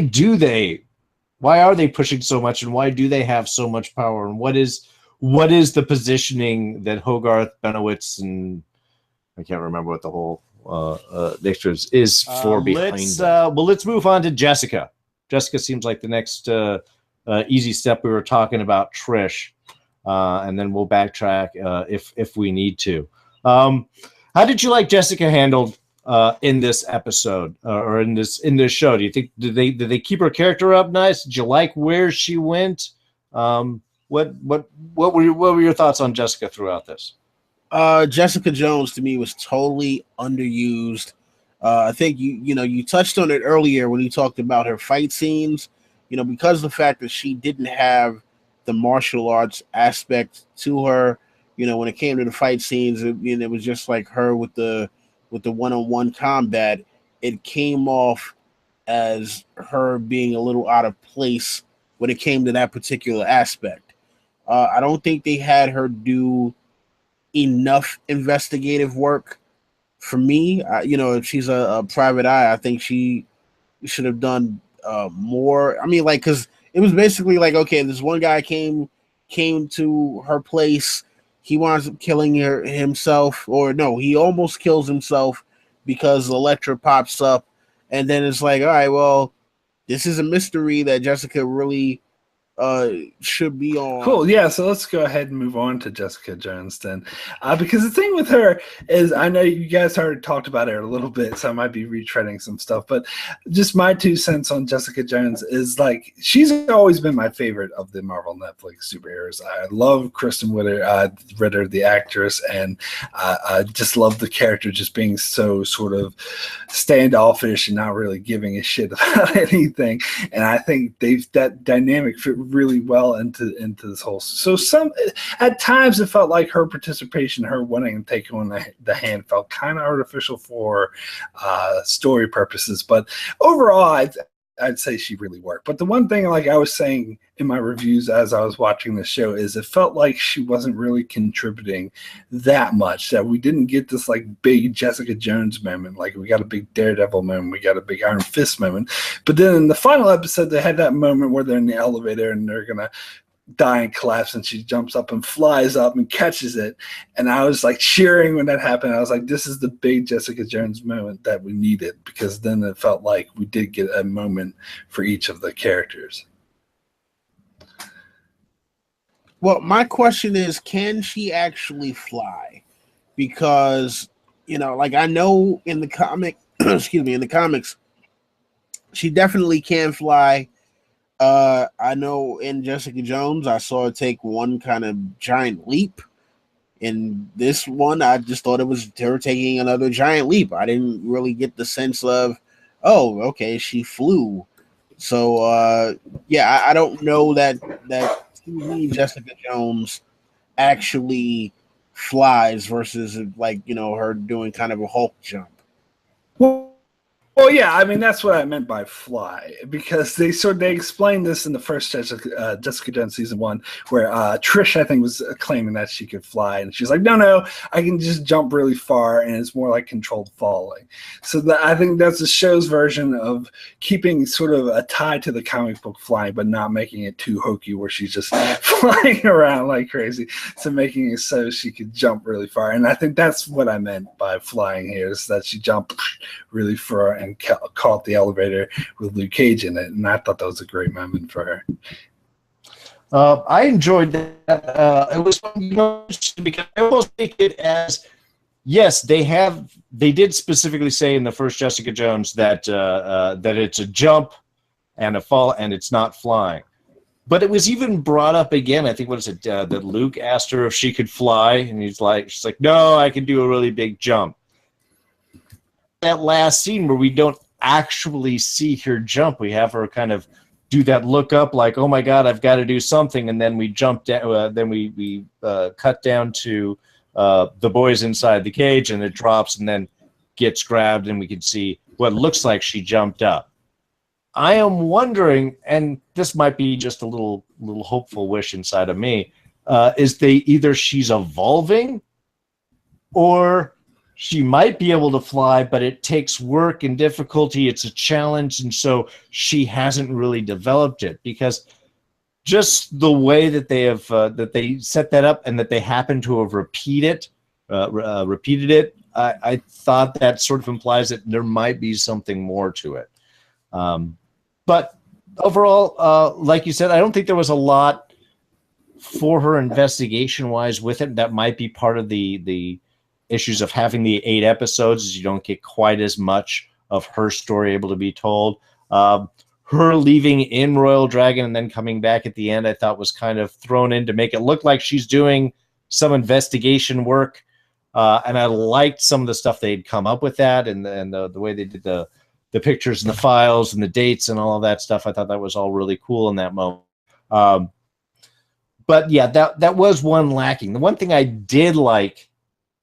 are they pushing so much, and why do they have so much power, and what is the positioning that Hogarth, Benowitz, and I can't remember what the whole extras is for behind them. Well, let's move on to Jessica. Jessica seems like the next easy step. We were talking about Trish, and then we'll backtrack if we need to. How did you like Jessica handled in this episode or in this show? Do you think did they keep her character up nice? Did you like where she went? What were your thoughts on Jessica throughout this? Jessica Jones to me was totally underused. I think you touched on it earlier when you talked about her fight scenes. Because of the fact that she didn't have the martial arts aspect to her. When it came to the fight scenes, it was just like her with the one-on-one combat. It came off as her being a little out of place when it came to that particular aspect. I don't think they had her do enough investigative work for me. If she's a private eye, I think she should have done more. I mean, like, because it was basically like, okay, this one guy came to her place. He winds up killing himself, or no, he almost kills himself because Elektra pops up, and then it's like, all right, well, this is a mystery that Jessica really should be on. Cool. Yeah. So let's go ahead and move on to Jessica Jones then, because the thing with her is, I know you guys already talked about her a little bit, so I might be retreading some stuff, but just my 2 cents on Jessica Jones is like, she's always been my favorite of the Marvel Netflix superheroes. I love Kristen Ritter, the actress, and I just love the character just being so sort of standoffish and not really giving a shit about anything. And I think that dynamic fit really well into this whole. So at times it felt like her participation, her winning and taking on the hand, felt kind of artificial for story purposes. But overall, I'd say she really worked. But the one thing, like I was saying in my reviews as I was watching the show, is it felt like she wasn't really contributing that much, that we didn't get this like big Jessica Jones moment. Like we got a big Daredevil moment, we got a big Iron Fist moment. But then in the final episode, they had that moment where they're in the elevator and they're going to die and collapse, and she jumps up and flies up and catches it. And I was like cheering when that happened. I was like, this is the big Jessica Jones moment that we needed, because then it felt like we did get a moment for each of the characters. Well, my question is, can she actually fly? Because, like I know in the comic, in the comics, she definitely can fly. I know in Jessica Jones, I saw her take one kind of giant leap. In this one, I just thought it was her taking another giant leap. I didn't really get the sense of, oh, okay, she flew. So, I don't know that to me, Jessica Jones actually flies versus like, her doing kind of a Hulk jump. Well, yeah, I mean, that's what I meant by fly, because they explained this in the first Jessica Jones season 1, where Trish, I think, was claiming that she could fly, and she's like, no, I can just jump really far, and it's more like controlled falling. So I think that's the show's version of keeping sort of a tie to the comic book flying, but not making it too hokey, where she's just flying around like crazy, so making it so she could jump really far. And I think that's what I meant by flying here, is that she jumped really far and caught the elevator with Luke Cage in it, and I thought that was a great moment for her. I enjoyed that. It was fun, because I almost take it as, yes, they did specifically say in the first Jessica Jones that that it's a jump and a fall and it's not flying. But it was even brought up again. I think, what is it, that Luke asked her if she could fly, and she's like, no, I can do a really big jump. That last scene where we don't actually see her jump, we have her kind of do that look up, like, oh my God, I've got to do something, and then we jump down. Then we cut down to the boys inside the cage, and it drops, and then gets grabbed, and we can see what looks like she jumped up. I am wondering, and this might be just a little hopeful wish inside of me, is either she's evolving, or she might be able to fly, but it takes work and difficulty. It's a challenge, and so she hasn't really developed it, because just the way that they have that they set that up, and that they happen to have repeated it, I thought that sort of implies that there might be something more to it. But overall, like you said, I don't think there was a lot for her investigation-wise with it. That might be part of the issues of having the 8 episodes, is you don't get quite as much of her story able to be told. Her leaving in Royal Dragon and then coming back at the end, I thought was kind of thrown in to make it look like she's doing some investigation work. And I liked some of the stuff they had come up with that, and the way they did the pictures and the files and the dates and all of that stuff. I thought that was all really cool in that moment. But yeah, that was one lacking. The one thing I did like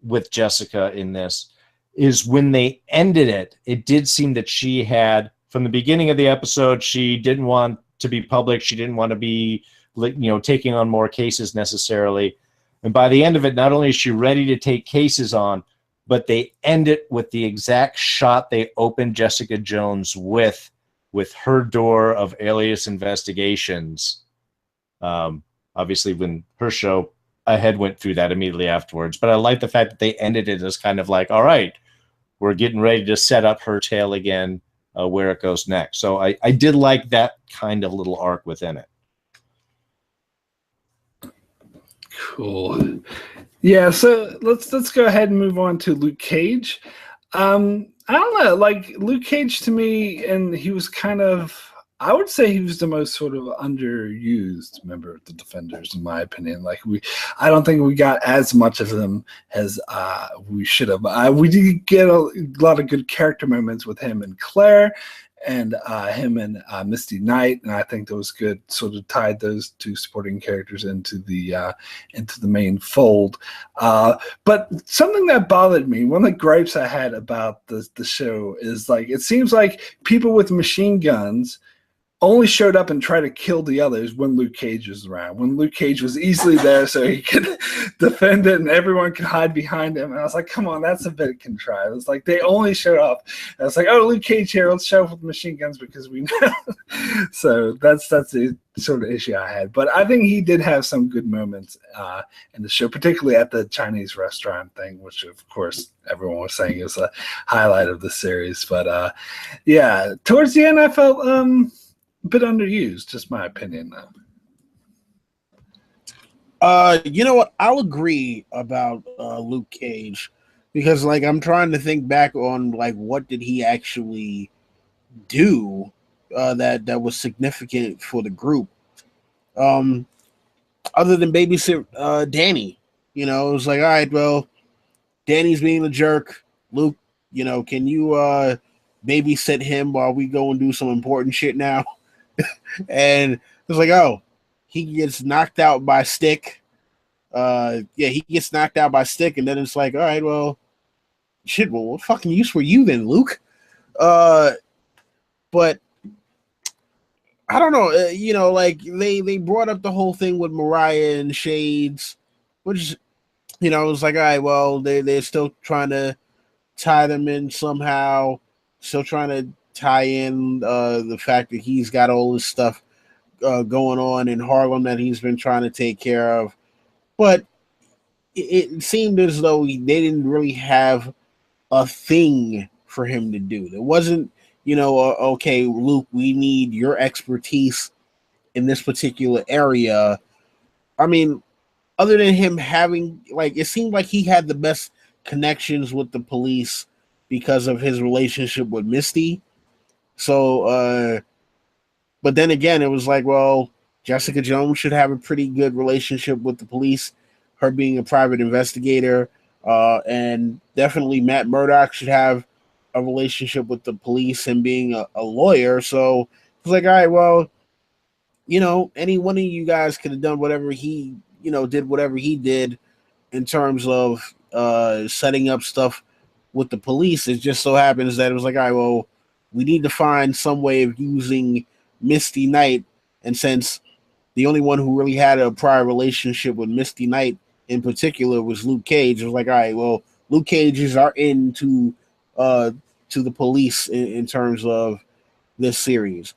with Jessica in this is when they ended it, it did seem that she had, from the beginning of the episode, she didn't want to be public. She didn't want to be, taking on more cases necessarily. And by the end of it, not only is she ready to take cases on, but they end it with the exact shot they opened Jessica Jones with her door of Alias Investigations. Obviously, when her show ahead went through that immediately afterwards. But I like the fact that they ended it as kind of like, all right, we're getting ready to set up her tale again, where it goes next. So I did like that kind of little arc within it. Cool. Yeah, so let's go ahead and move on to Luke Cage. I don't know, like Luke Cage to me, and he was kind of, I would say he was the most sort of underused member of the Defenders, in my opinion. Like I don't think we got as much of them as we should have. We did get a lot of good character moments with him and Claire, and him and Misty Knight, and I think that was good. Sort of tied those two supporting characters into the main fold. But something that bothered me, one of the gripes I had about the show, is like it seems like people with machine guns only showed up and tried to kill the others when Luke Cage was around, when Luke Cage was easily there so he could defend it and everyone could hide behind him. And I was like, come on, that's a bit contrived. It's like they only showed up. And I was like, oh, Luke Cage here, let's show up with machine guns because we know. So that's the sort of issue I had. But I think he did have some good moments in the show, particularly at the Chinese restaurant thing, which of course everyone was saying is a highlight of the series. But yeah, towards the end I felt bit underused, just my opinion though. You know what? I'll agree about Luke Cage, because like I'm trying to think back on like what did he actually do that was significant for the group, other than babysit Danny. It was like, all right, well, Danny's being a jerk. Luke, can you babysit him while we go and do some important shit now? And it's like, oh, he gets knocked out by Stick. He gets knocked out by Stick, and then it's like, all right, well, shit, well, what fucking use were you then, Luke? But I don't know, like they brought up the whole thing with Mariah and Shades, which, it was like, all right, well, they're still trying to tie them in somehow, still trying to tie in the fact that he's got all this stuff going on in Harlem that he's been trying to take care of. But it seemed as though they didn't really have a thing for him to do. There wasn't, okay, Luke, we need your expertise in this particular area. I mean, other than him having, like, it seemed like he had the best connections with the police because of his relationship with Misty. So, but then again, it was like, well, Jessica Jones should have a pretty good relationship with the police, her being a private investigator, and definitely Matt Murdock should have a relationship with the police and being a lawyer. So it's like, all right, well, any one of you guys could have done whatever he, did whatever he did in terms of setting up stuff with the police. It just so happens that it was like, all right, well, we need to find some way of using Misty Knight. And since the only one who really had a prior relationship with Misty Knight in particular was Luke Cage, it was like, all right, well, Luke Cage is our end to the police in terms of this series.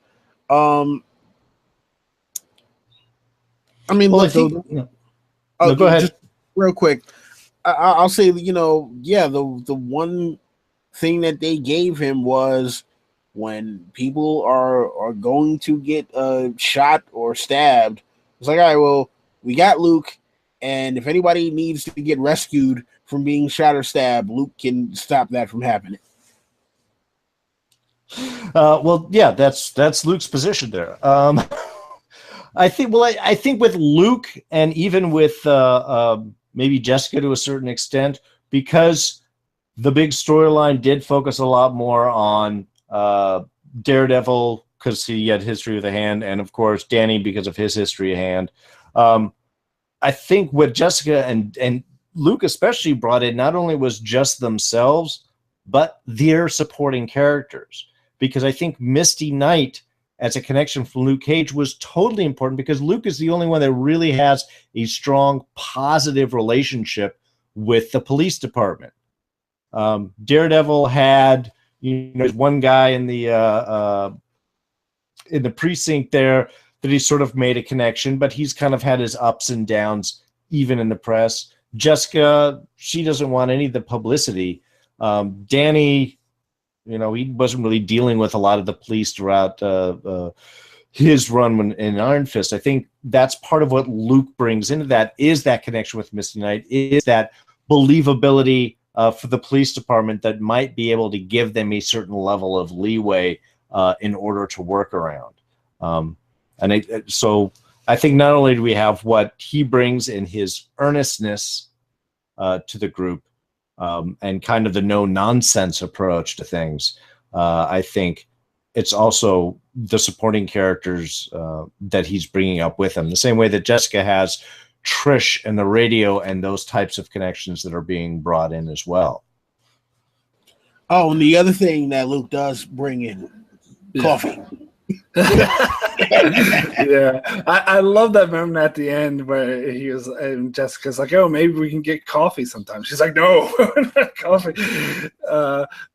I mean, Well, look, no, go ahead. Just real quick, I'll say, the one thing that they gave him was when people are going to get shot or stabbed, it's like, all right, well, we got Luke, and if anybody needs to get rescued from being shot or stabbed, Luke can stop that from happening. Well, yeah, that's Luke's position there. I think with Luke and even with maybe Jessica to a certain extent, because the big storyline did focus a lot more on Daredevil because he had history with a hand, and of course Danny because of his history of hand. I think what Jessica and Luke especially brought in not only was just themselves, but their supporting characters. Because I think Misty Knight as a connection from Luke Cage was totally important because Luke is the only one that really has a strong, positive relationship with the police department. Daredevil had, one guy in the precinct there that he sort of made a connection, but he's kind of had his ups and downs even in the press. Jessica, she doesn't want any of the publicity. Danny, he wasn't really dealing with a lot of the police throughout his run in Iron Fist. I think that's part of what Luke brings into that is that connection with Misty Knight, is that believability for the police department that might be able to give them a certain level of leeway in order to work around. So I think not only do we have what he brings in his earnestness to the group, and kind of the no-nonsense approach to things, I think it's also the supporting characters that he's bringing up with him. The same way that Jessica has Trish and the radio and those types of connections that are being brought in as well. Oh, and the other thing that Luke does bring in, coffee. Yeah, I love that moment at the end where and Jessica's like, oh, maybe we can get coffee sometime. She's like, no, not coffee.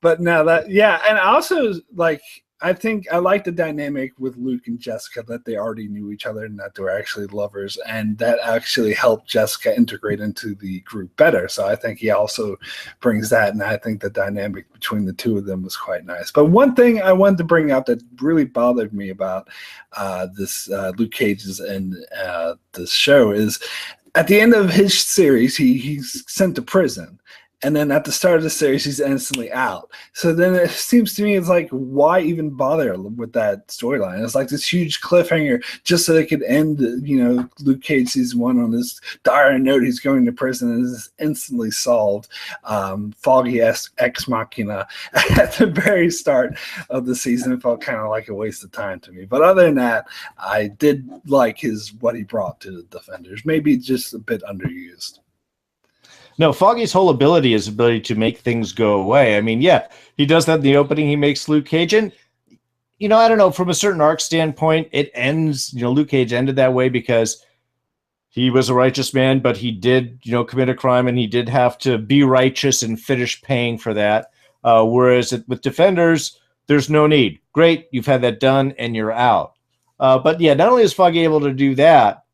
But now that, yeah, and also like I think I like the dynamic with Luke and Jessica, that they already knew each other and that they were actually lovers, and that actually helped Jessica integrate into the group better. So I think he also brings that, and I think the dynamic between the two of them was quite nice. But one thing I wanted to bring up that really bothered me about this Luke Cage's and this show is at the end of his series, he's sent to prison. And then at the start of the series, he's instantly out. So then it seems to me it's like, why even bother with that storyline? It's like this huge cliffhanger just so they could end, Luke Cage season 1 on this dire note. He's going to prison and is instantly solved. Foggy ex machina at the very start of the season. It felt kind of like a waste of time to me. But other than that, I did like what he brought to the Defenders. Maybe just a bit underused. No, Foggy's whole ability is ability to make things go away. I mean, yeah, he does that in the opening. He makes Luke Cage. And, I don't know, from a certain arc standpoint, it ends, Luke Cage ended that way because he was a righteous man, but he did, commit a crime and he did have to be righteous and finish paying for that. Whereas with Defenders, there's no need. Great, you've had that done and you're out. But yeah, not only is Foggy able to do that,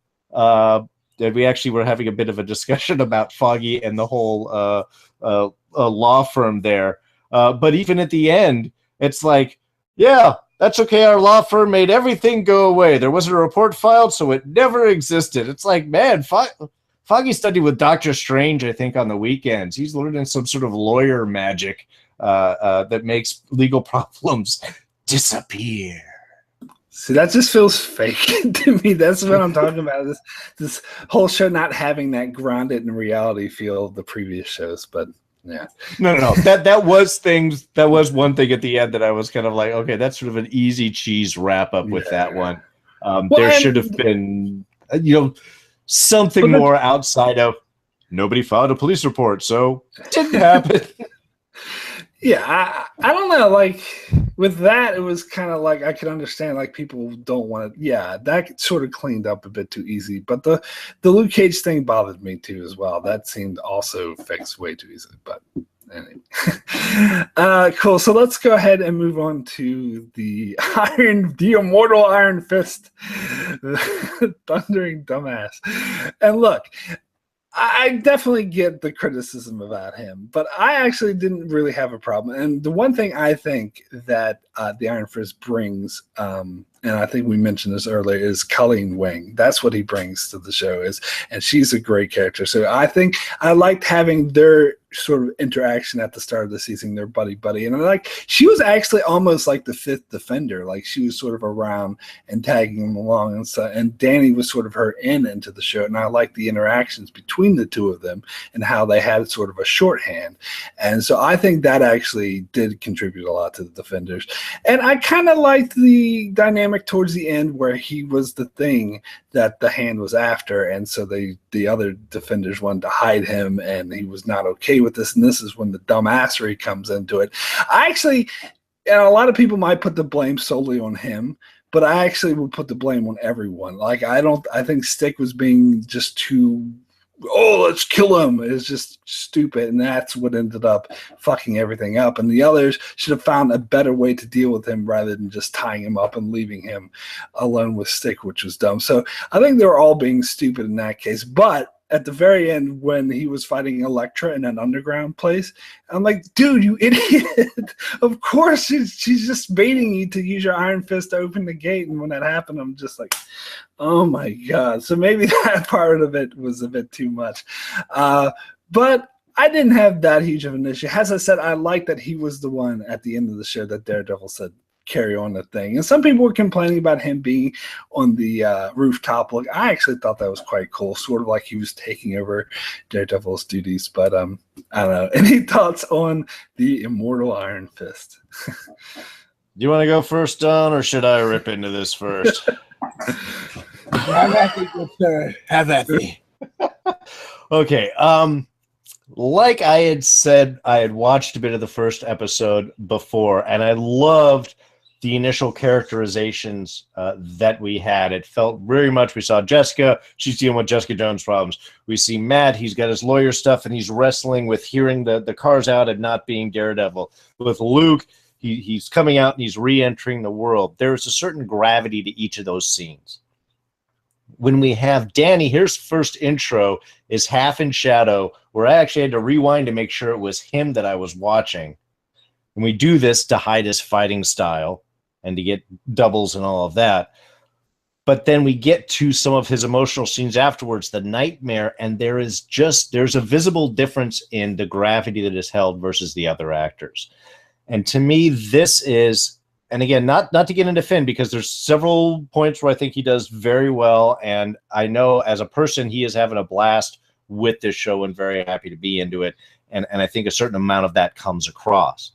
that we actually were having a bit of a discussion about Foggy and the whole law firm there. But even at the end, it's like, yeah, That's okay. Our law firm made everything go away. There wasn't a report filed, so it never existed. It's like, man, Foggy studied with Doctor Strange, I think, on the weekends. He's learning some sort of lawyer magic that makes legal problems disappear. See, that just feels fake to me. That's what I'm talking about. This whole show not having that grounded in reality feel of the previous shows, but yeah. No. That was things. That was one thing at the end that I was kind of like, okay, that's sort of an easy cheese wrap up with that one. There should have been, something more outside of nobody filed a police report, so it didn't happen. Yeah, I don't know. Like with that, it was kind of like I could understand like people don't want to. Yeah, that sort of cleaned up a bit too easy. But the Luke Cage thing bothered me too as well. That seemed also fixed way too easily. But anyway, cool. So let's go ahead and move on to the Immortal Iron Fist, thundering dumbass. And look. I definitely get the criticism about him, but I actually didn't really have a problem. And the one thing I think that the Iron Fist brings, and I think we mentioned this earlier, is Colleen Wing. That's what he brings to the show, and she's a great character. So I think I liked having their sort of interaction at the start of the season, their buddy, and she was actually almost like the fifth defender. Like she was sort of around and tagging him along and stuff. And Danny was sort of her into the show, and I like the interactions between the two of them and how they had sort of a shorthand. And so I think that actually did contribute a lot to the defenders. And I kind of liked the dynamic towards the end where he was the thing that the Hand was after, and so the other defenders wanted to hide him, and he was not okay with this. And this is when the dumbassery comes into it. I actually, and a lot of people might put the blame solely on him, but I actually would put the blame on everyone. Like I think Stick was being just too. Oh, let's kill him. It's just stupid. And that's what ended up fucking everything up. And the others should have found a better way to deal with him rather than just tying him up and leaving him alone with Stick, which was dumb. So I think they were all being stupid in that case. But at the very end, when he was fighting Elektra in an underground place, I'm like, dude, you idiot. Of course she's just baiting you to use your Iron Fist to open the gate. And when that happened, I'm just like, oh my God. So maybe that part of it was a bit too much. But I didn't have that huge of an issue. As I said, I like that he was the one at the end of the show that Daredevil said, carry on the thing. And some people were complaining about him being on the rooftop. Look, I actually thought that was quite cool, sort of like he was taking over Daredevil's duties. But I don't know. Any thoughts on the Immortal Iron Fist? Do you want to go first, Don, or should I rip into this first? Have at me, good sir. Have at me. Okay. Like I had said, I had watched a bit of the first episode before, and I loved the initial characterizations that we had. It felt very much, we saw Jessica, she's dealing with Jessica Jones problems. We see Matt, he's got his lawyer stuff, and he's wrestling with hearing the cars out and not being Daredevil. With Luke, he's coming out and he's re-entering the world. There's a certain gravity to each of those scenes. When we have Danny, his first intro is half in shadow, where I actually had to rewind to make sure it was him that I was watching. And we do this to hide his fighting style and to get doubles and all of that. But then we get to some of his emotional scenes afterwards, the nightmare, and there's a visible difference in the gravity that is held versus the other actors. And to me, this is, and again, not to get into Finn, because there's several points where I think he does very well, and I know as a person he is having a blast with this show and very happy to be into it, and I think a certain amount of that comes across.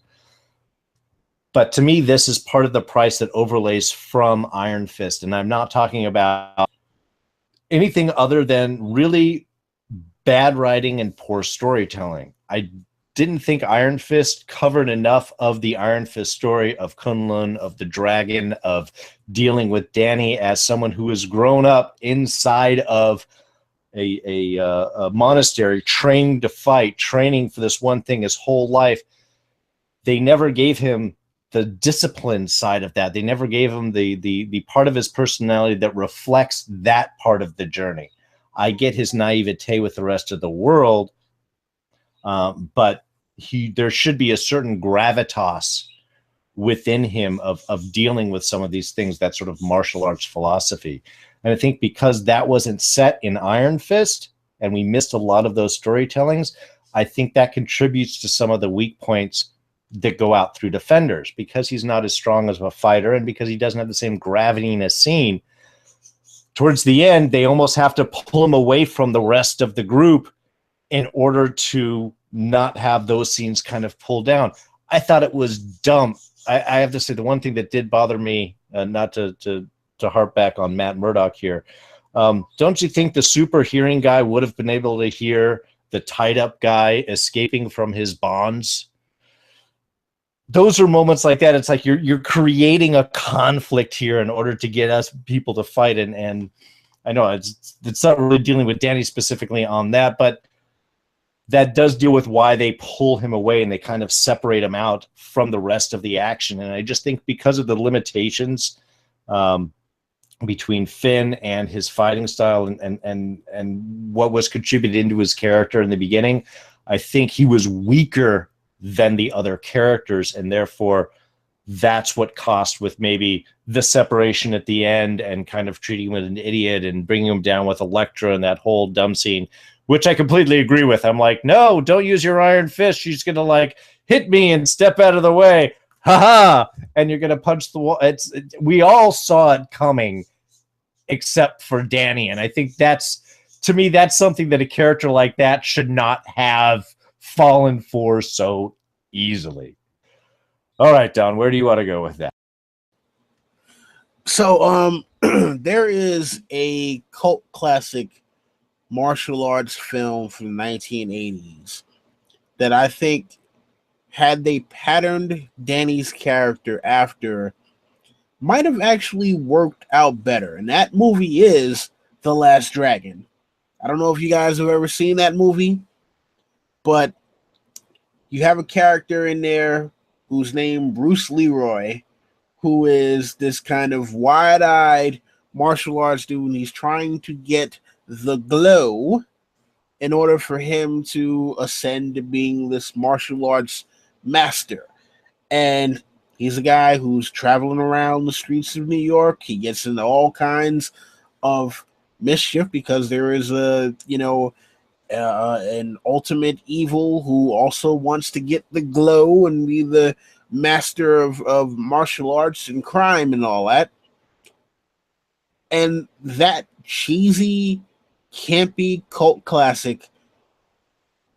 But to me, this is part of the price that overlays from Iron Fist, and I'm not talking about anything other than really bad writing and poor storytelling. I didn't think Iron Fist covered enough of the Iron Fist story of Kunlun, of the dragon, of dealing with Danny as someone who has grown up inside of a monastery, trained to fight, training for this one thing his whole life. They never gave him the discipline side of that. They never gave him the part of his personality that reflects that part of the journey. I get his naivete with the rest of the world, but there should be a certain gravitas within him of dealing with some of these things, that sort of martial arts philosophy. And I think because that wasn't set in Iron Fist and we missed a lot of those storytellings, I think that contributes to some of the weak points that go out through Defenders, because he's not as strong as a fighter and because he doesn't have the same gravity in a scene. Towards the end, they almost have to pull him away from the rest of the group in order to not have those scenes kind of pulled down. I thought it was dumb. I have to say, the one thing that did bother me, not to harp back on Matt Murdock here, don't you think the super hearing guy would have been able to hear the tied up guy escaping from his bonds? Those are moments like that. It's like you're creating a conflict here in order to get us people to fight. And I know it's not really dealing with Danny specifically on that, but that does deal with why they pull him away and they kind of separate him out from the rest of the action. And I just think because of the limitations between Finn and his fighting style and what was contributed into his character in the beginning, I think he was weaker than the other characters, and therefore that's what cost with maybe the separation at the end and kind of treating him as an idiot and bringing him down with Elektra and that whole dumb scene, which I completely agree with. I'm like, no, don't use your iron fist. She's going to like hit me and step out of the way. Ha! And you're going to punch the wall. We all saw it coming except for Danny. And I think that's something that a character like that should not have fallen for so easily. All right, Don, where do you want to go with that? So there is a cult classic martial arts film from the 1980s that I think, had they patterned Danny's character after, might have actually worked out better. And that movie is The Last Dragon. I don't know if you guys have ever seen that movie, but you have a character in there who's named Bruce Leroy, who is this kind of wide-eyed martial arts dude, and he's trying to get the glow in order for him to ascend to being this martial arts master. And he's a guy who's traveling around the streets of New York. He gets into all kinds of mischief because there is an ultimate evil who also wants to get the glow and be the master of martial arts and crime and all that. And that cheesy, campy cult classic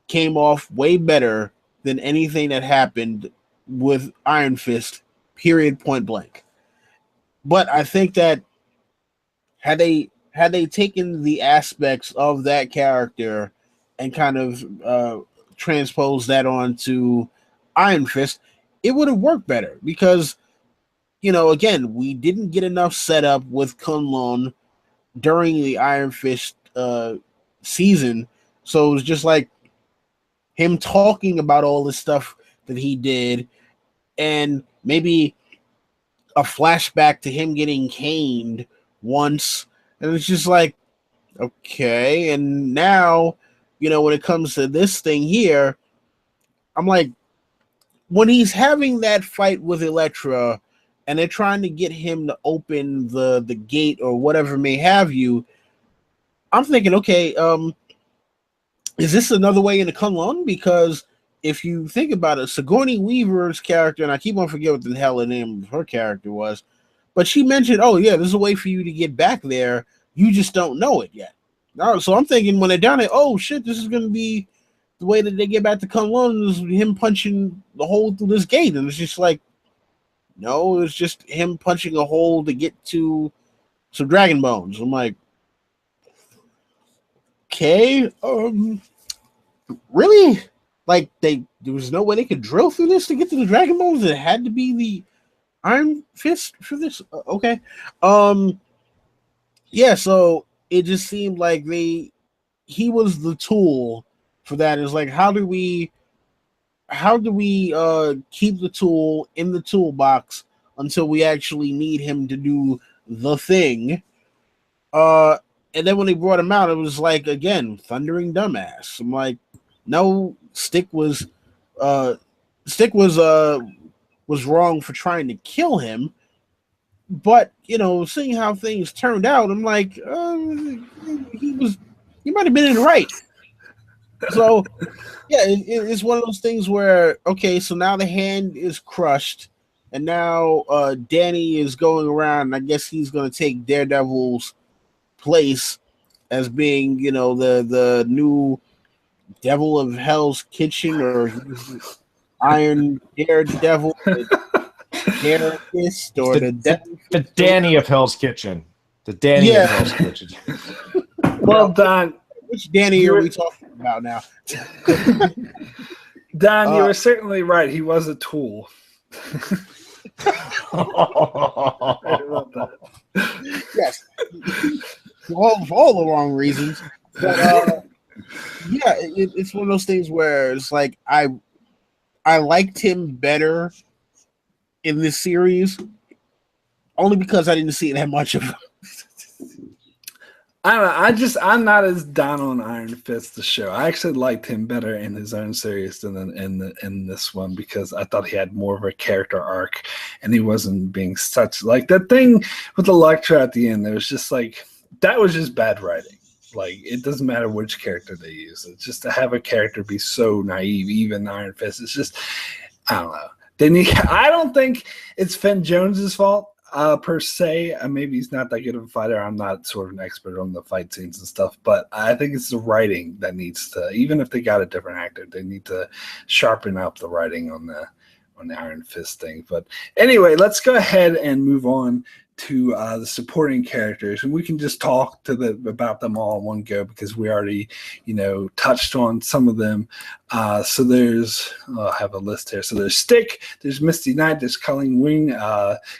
came off way better than anything that happened with Iron Fist, period, point blank. But I think that had they taken the aspects of that character and kind of transposed that onto Iron Fist, it would have worked better because, again, we didn't get enough setup with Kunlun during the Iron Fist season. So it was just like him talking about all the stuff that he did and maybe a flashback to him getting caned once. And it's just like, okay. And now, when it comes to this thing here, I'm like, when he's having that fight with Elektra and they're trying to get him to open the gate or whatever may have you, I'm thinking, okay, is this another way into Kunlun? Because if you think about it, Sigourney Weaver's character, and I keep on forgetting what the hell the name of her character was, but she mentioned, oh yeah, there's a way for you to get back there. You just don't know it yet. So I'm thinking when they're down there, oh shit, this is going to be the way that they get back to Kunlun, is him punching the hole through this gate. And it's just like, no, it's just him punching a hole to get to some dragon bones. I'm like, okay, really? Like there was no way they could drill through this to get to the dragon bones? It had to be the Iron Fist for this? Okay. Yeah, so it just seemed like he was the tool for that. It's like, how do we keep the tool in the toolbox until we actually need him to do the thing? And then when they brought him out, it was like, again, thundering dumbass. I'm like, no, Stick was was wrong for trying to kill him. But seeing how things turned out, I'm like, he might have been in the right. So yeah, it's one of those things where, okay, so now the hand is crushed, and now Danny is going around, and I guess he's going to take Daredevil's place as being, the new Devil of Hell's Kitchen, or Iron Daredevil, Dare Fist, or the Danny of Hell's Kitchen. The Danny of Hell's Kitchen. Well done. Which Danny are we talking about now? Don, you were certainly right. He was a tool. Yes. For all the wrong reasons. But yeah, it's one of those things where it's like I liked him better in this series only because I didn't see that much of him. I don't know. I'm not as down on Iron Fist, the show. I actually liked him better in his own series than in this one, because I thought he had more of a character arc, and he wasn't being such like that thing with Elektra at the end. It was just like, that was just bad writing. Like, it doesn't matter which character they use. It's just to have a character be so naive, even Iron Fist. It's just, I don't know. I don't think it's Finn Jones's fault. Per se, maybe he's not that good of a fighter. I'm not sort of an expert on the fight scenes and stuff, but I think it's the writing that needs to, even if they got a different actor, they need to sharpen up the writing on the Iron Fist thing. But anyway, let's go ahead and move on to the supporting characters, and we can just talk about them all in one go, because we already touched on some of them. So there's, I have a list here. So there's Stick, there's Misty Knight, there's Colleen Wing,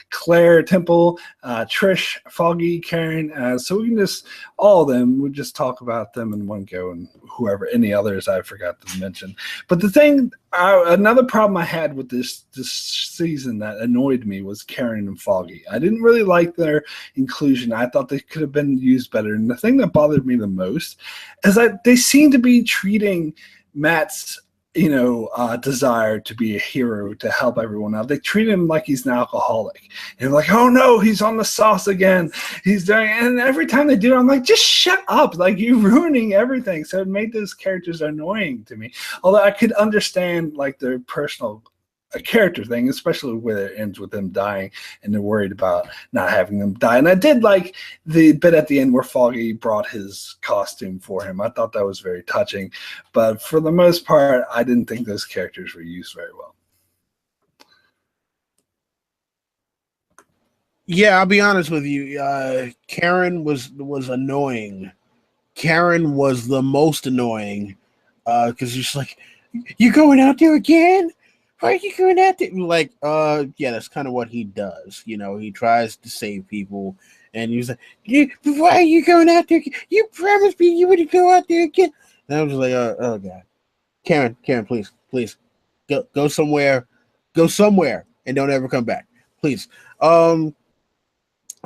Claire Temple, Trish, Foggy, Karen. So we can just, all of them, we'll just talk about them in one go, and whoever, any others I forgot to mention. But the thing, another problem I had with this season that annoyed me was Karen and Foggy. I didn't really like their inclusion. I thought they could have been used better. And the thing that bothered me the most is that they seem to be treating Matt's desire to be a hero, to help everyone out. They treat him like he's an alcoholic. And they're like, oh no, he's on the sauce again. He's doing, and every time they do it, I'm like, just shut up. Like, you're ruining everything. So it made those characters annoying to me. Although I could understand like their personal character thing, especially when it ends with them dying and they're worried about not having them die. And I did like the bit at the end where Foggy brought his costume for him. I thought that was very touching, but for the most part, I didn't think those characters were used very well. Yeah, I'll be honest with you. Karen was annoying. Karen was the most annoying, because she's like, you going out there again? Why are you going out there? Like, yeah, that's kind of what he does. He tries to save people, and he's like, why are you going out there? You promised me you wouldn't go out there again. And I was just like, oh God. Karen, please, go somewhere, and don't ever come back, please.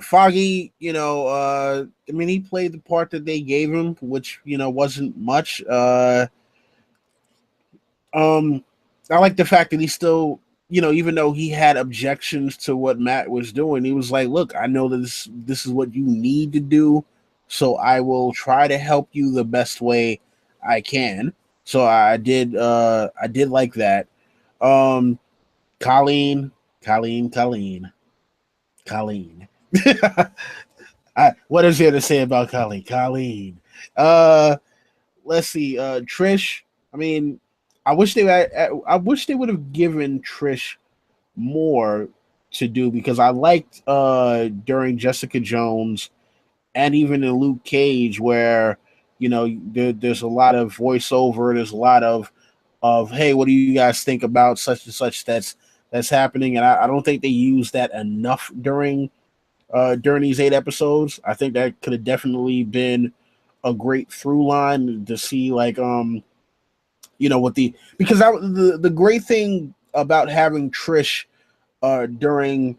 Foggy, he played the part that they gave him, which, wasn't much. I like the fact that he still, even though he had objections to what Matt was doing, he was like, look, I know that this is what you need to do, so I will try to help you the best way I can. So I did like that. Colleen. What is there to say about Colleen? Let's see. Trish, I wish they would have given Trish more to do, because I liked during Jessica Jones and even in Luke Cage, where there's a lot of voiceover, there's a lot of hey, what do you guys think about such and such that's happening, and I don't think they used that enough during these 8 episodes. I think that could have definitely been a great through line to see, like because the great thing about having Trish during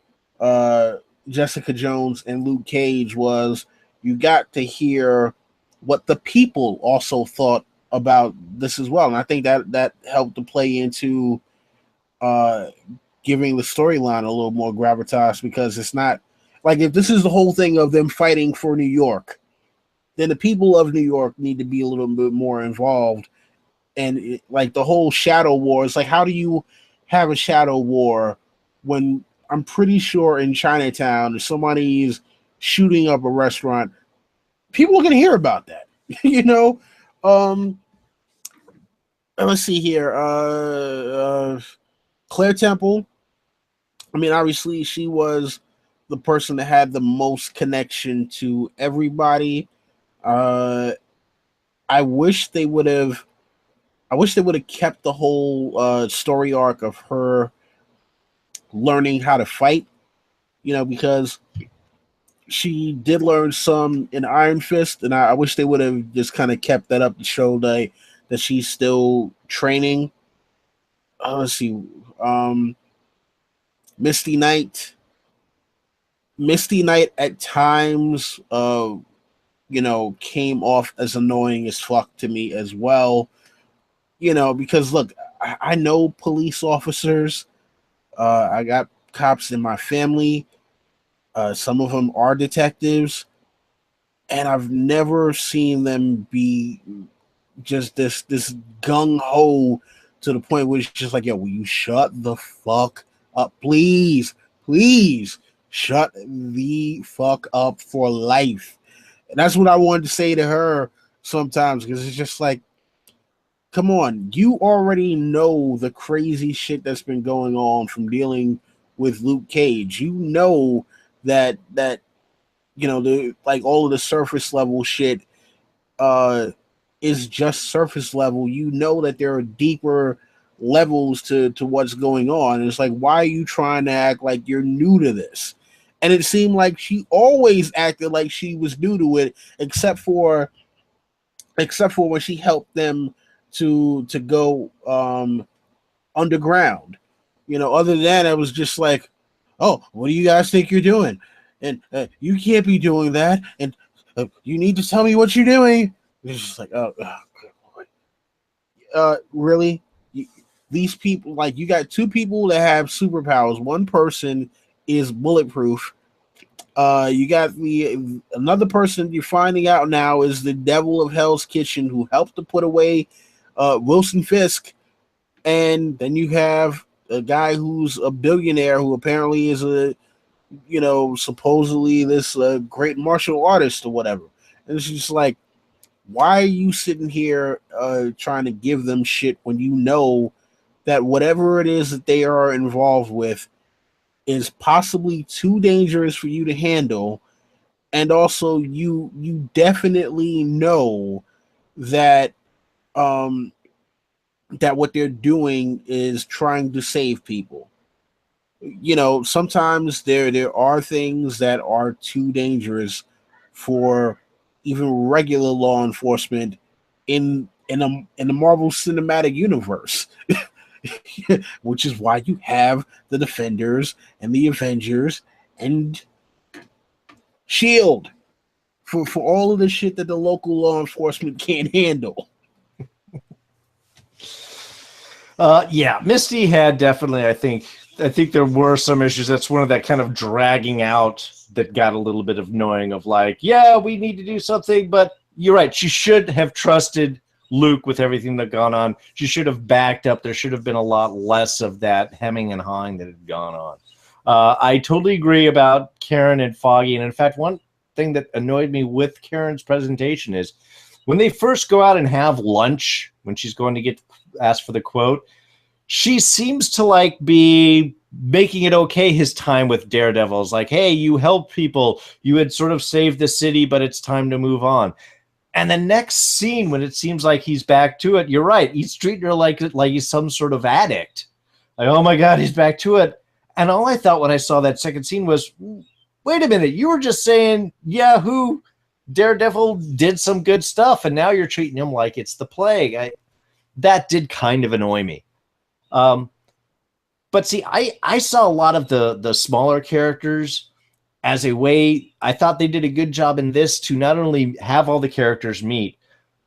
Jessica Jones and Luke Cage was you got to hear what the people also thought about this as well, and I think that helped to play into giving the storyline a little more gravitas, because it's not like, if this is the whole thing of them fighting for New York, then the people of New York need to be a little bit more involved. And like the whole shadow war, it's like, how do you have a shadow war when I'm pretty sure in Chinatown, if somebody's shooting up a restaurant, people are going to hear about that, you know? Let's see here. Claire Temple. I mean, obviously, she was the person that had the most connection to everybody. I wish they would have. I wish they would have kept the whole story arc of her learning how to fight. You know, because she did learn some in Iron Fist, and I wish they would have just kind of kept that up to show that she's still training. Let's see. Misty Knight. Misty Knight at times, you know, came off as annoying as fuck to me as well. You know, because look, I know police officers. I got cops in my family. Some of them are detectives, and I've never seen them be just this gung ho to the point where it's just like, yo, will you shut the fuck up, please, please, shut the fuck up for life. And that's what I wanted to say to her sometimes, because it's just like, come on, you already know the crazy shit that's been going on from dealing with Luke Cage. You know that you know, the like all of the surface level shit is just surface level. You know that there are deeper levels to what's going on. And it's like, why are you trying to act like you're new to this? And it seemed like she always acted like she was new to it, except for when she helped them to go underground. You know, other than that, I was just like, oh, what do you guys think you're doing? And you can't be doing that. And you need to tell me what you're doing. It's just like, oh good Lord. Really? These people, like, you got two people that have superpowers. One person is bulletproof. You got another person you're finding out now is the devil of Hell's Kitchen, who helped to put away Wilson Fisk. And then you have a guy who's a billionaire who apparently is supposedly this great martial artist or whatever. And it's just like, why are you sitting here trying to give them shit when you know that whatever it is that they are involved with is possibly too dangerous for you to handle? And also, you definitely know that that what they're doing is trying to save people. You know, sometimes there are things that are too dangerous for even regular law enforcement in the Marvel Cinematic Universe, which is why you have the Defenders and the Avengers and Shield for all of the shit that the local law enforcement can't handle. Yeah, Misty had definitely, I think there were some issues. That's one of that kind of dragging out that got a little bit of annoying of like, yeah, we need to do something, but you're right. She should have trusted Luke with everything that gone on. She should have backed up. There should have been a lot less of that hemming and hawing that had gone on. I totally agree about Karen and Foggy. And in fact, one thing that annoyed me with Karen's presentation is when they first go out and have lunch, when she's going to get asked for the quote, she seems to like be making it okay his time with Daredevil. It's like, hey, you helped people. You had sort of saved the city, but it's time to move on. And the next scene, when it seems like he's back to it, you're right. He's treating her like he's some sort of addict. Like, oh my God, he's back to it. And all I thought when I saw that second scene was, wait a minute, you were just saying, Yahoo, Daredevil did some good stuff, and now you're treating him like it's the plague. That did kind of annoy me. But see, I saw a lot of the smaller characters as a way. I thought they did a good job in this to not only have all the characters meet,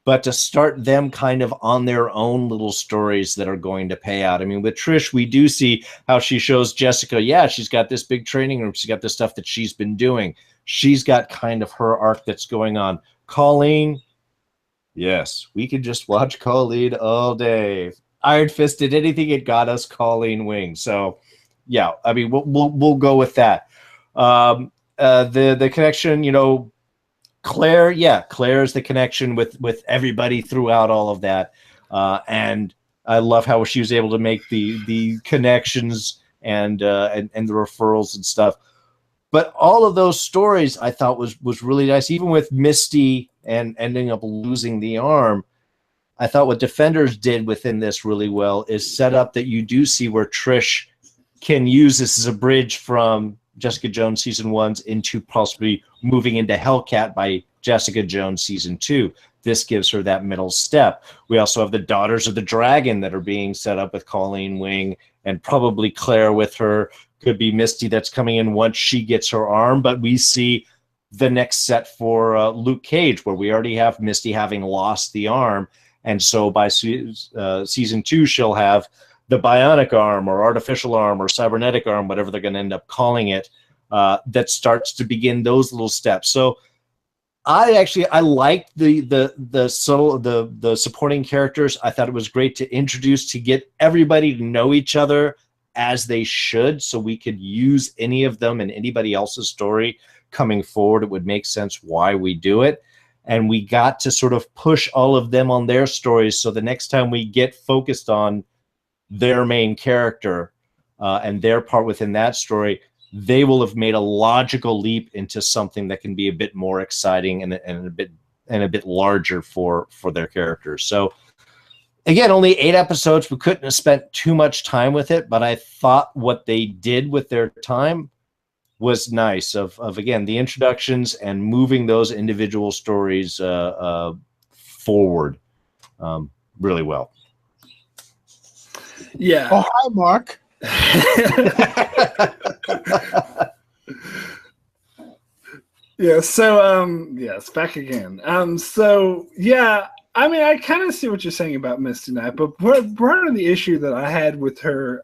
but to start them kind of on their own little stories that are going to pay out. I mean, with Trish, we do see how she shows Jessica, yeah, she's got this big training room. She's got this stuff that she's been doing. She's got kind of her arc that's going on. Colleen, yes, we could just watch Colleen all day. Iron Fist did anything, it got us Colleen Wing. So, yeah, I mean, we'll go with that. The connection, you know, Claire is the connection with everybody throughout all of that, and I love how she was able to make the connections and the referrals and stuff. But all of those stories I thought was really nice, even with Misty and ending up losing the arm. I thought what Defenders did within this really well is set up that you do see where Trish can use this as a bridge from Jessica Jones season 1's into possibly moving into Hellcat by Jessica Jones season 2. This gives her that middle step. We also have the Daughters of the Dragon that are being set up with Colleen Wing, and probably Claire with her. Could be Misty that's coming in once she gets her arm, but we see the next set for Luke Cage, where we already have Misty having lost the arm, and so by season 2 she'll have the bionic arm or artificial arm or cybernetic arm, whatever they're going to end up calling it, that starts to begin those little steps. So I liked the supporting characters. I thought it was great to introduce, to get everybody to know each other as they should, so we could use any of them in anybody else's story coming forward. It would make sense why we do it. And we got to sort of push all of them on their stories, so the next time we get focused on their main character and their part within that story, they will have made a logical leap into something that can be a bit more exciting and a bit larger for their characters. So again, only 8 episodes. We couldn't have spent too much time with it, but I thought what they did with their time was nice of again, the introductions and moving those individual stories forward really well. Yeah. Oh, hi, Mark. Yeah. So, yes, back again. So, yeah. I mean, I kind of see what you're saying about Misty Knight, but part of the issue that I had with her,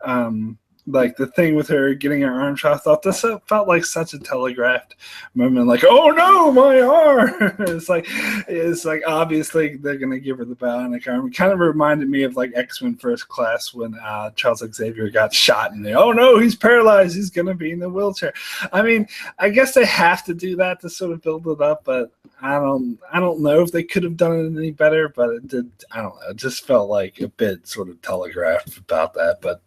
like the thing with her getting her arm shot, I thought this felt like such a telegraphed moment. Like, oh no, my arm! It's like obviously they're gonna give her the bionic arm. It kind of reminded me of like X-Men First Class when Charles Xavier got shot, and oh no, he's paralyzed. He's gonna be in the wheelchair. I mean, I guess they have to do that to sort of build it up, but I don't know if they could have done it any better. But it did. I don't know. It just felt like a bit sort of telegraphed about that, but.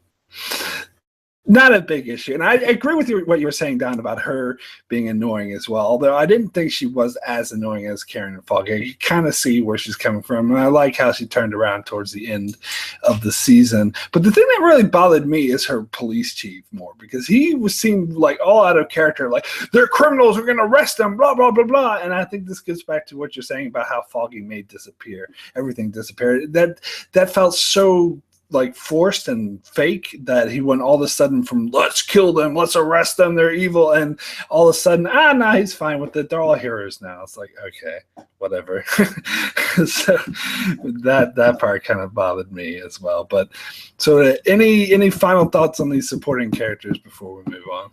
Not a big issue. And I agree with what you were saying, Don, about her being annoying as well. Although I didn't think she was as annoying as Karen and Fogg. You kind of see where she's coming from. And I like how she turned around towards the end of the season. But the thing that really bothered me is her police chief more, because he seemed like all out of character. Like, they're criminals, we're going to arrest them, blah, blah, blah, blah. And I think this gets back to what you're saying about how Foggy made disappear. Everything disappeared. That felt so like forced and fake that he went all of a sudden from let's kill them, let's arrest them, they're evil, and all of a sudden he's fine with it, they're all heroes now. It's like, okay, whatever. So that part kind of bothered me as well. But so any final thoughts on these supporting characters before we move on?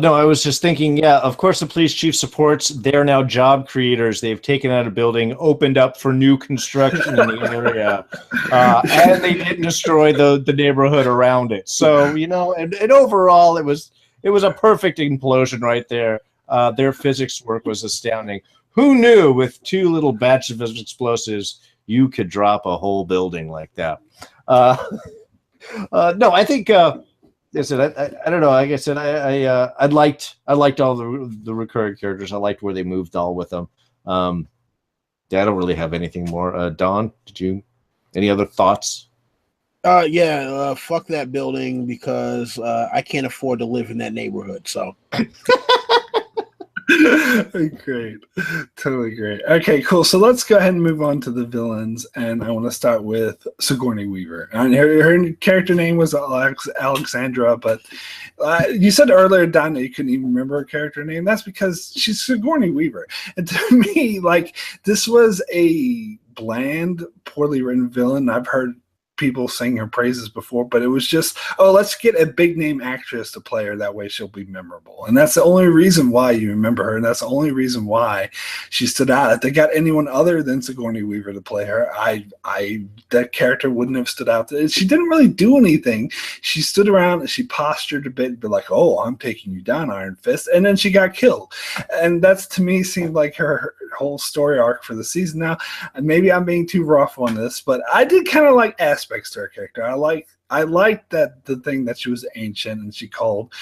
No, I was just thinking, yeah, of course the police chief supports. They're now job creators. They've taken out a building, opened up for new construction in the area, and they didn't destroy the neighborhood around it. So, you know, and overall it was a perfect implosion right there. Their physics work was astounding. Who knew with 2 little batches of explosives you could drop a whole building like that? No, I think... Listen, I don't know. Like I said, I liked all the recurring characters. I liked where they moved all with them. Yeah, I don't really have anything more. Don, did you? Any other thoughts? Fuck that building, because I can't afford to live in that neighborhood. So Great. Totally great. Okay, cool. So let's go ahead and move on to the villains. And I want to start with Sigourney Weaver. And her character name was Alexandra, but you said earlier, Don, that you couldn't even remember her character name. That's because she's Sigourney Weaver. And to me, like, this was a bland, poorly written villain. I've heard people sing her praises before, but it was just, oh, let's get a big name actress to play her, that way she'll be memorable. And that's the only reason why you remember her, and that's the only reason why she stood out. If they got anyone other than Sigourney Weaver to play her, that character wouldn't have stood out. She didn't really do anything. She stood around and she postured a bit, but like, oh, I'm taking you down, Iron Fist, and then she got killed. And that's, to me, seemed like her whole story arc for the season. Now, maybe I'm being too rough on this, but I did kind of like aspects to her character. I liked that the thing that she was ancient and she called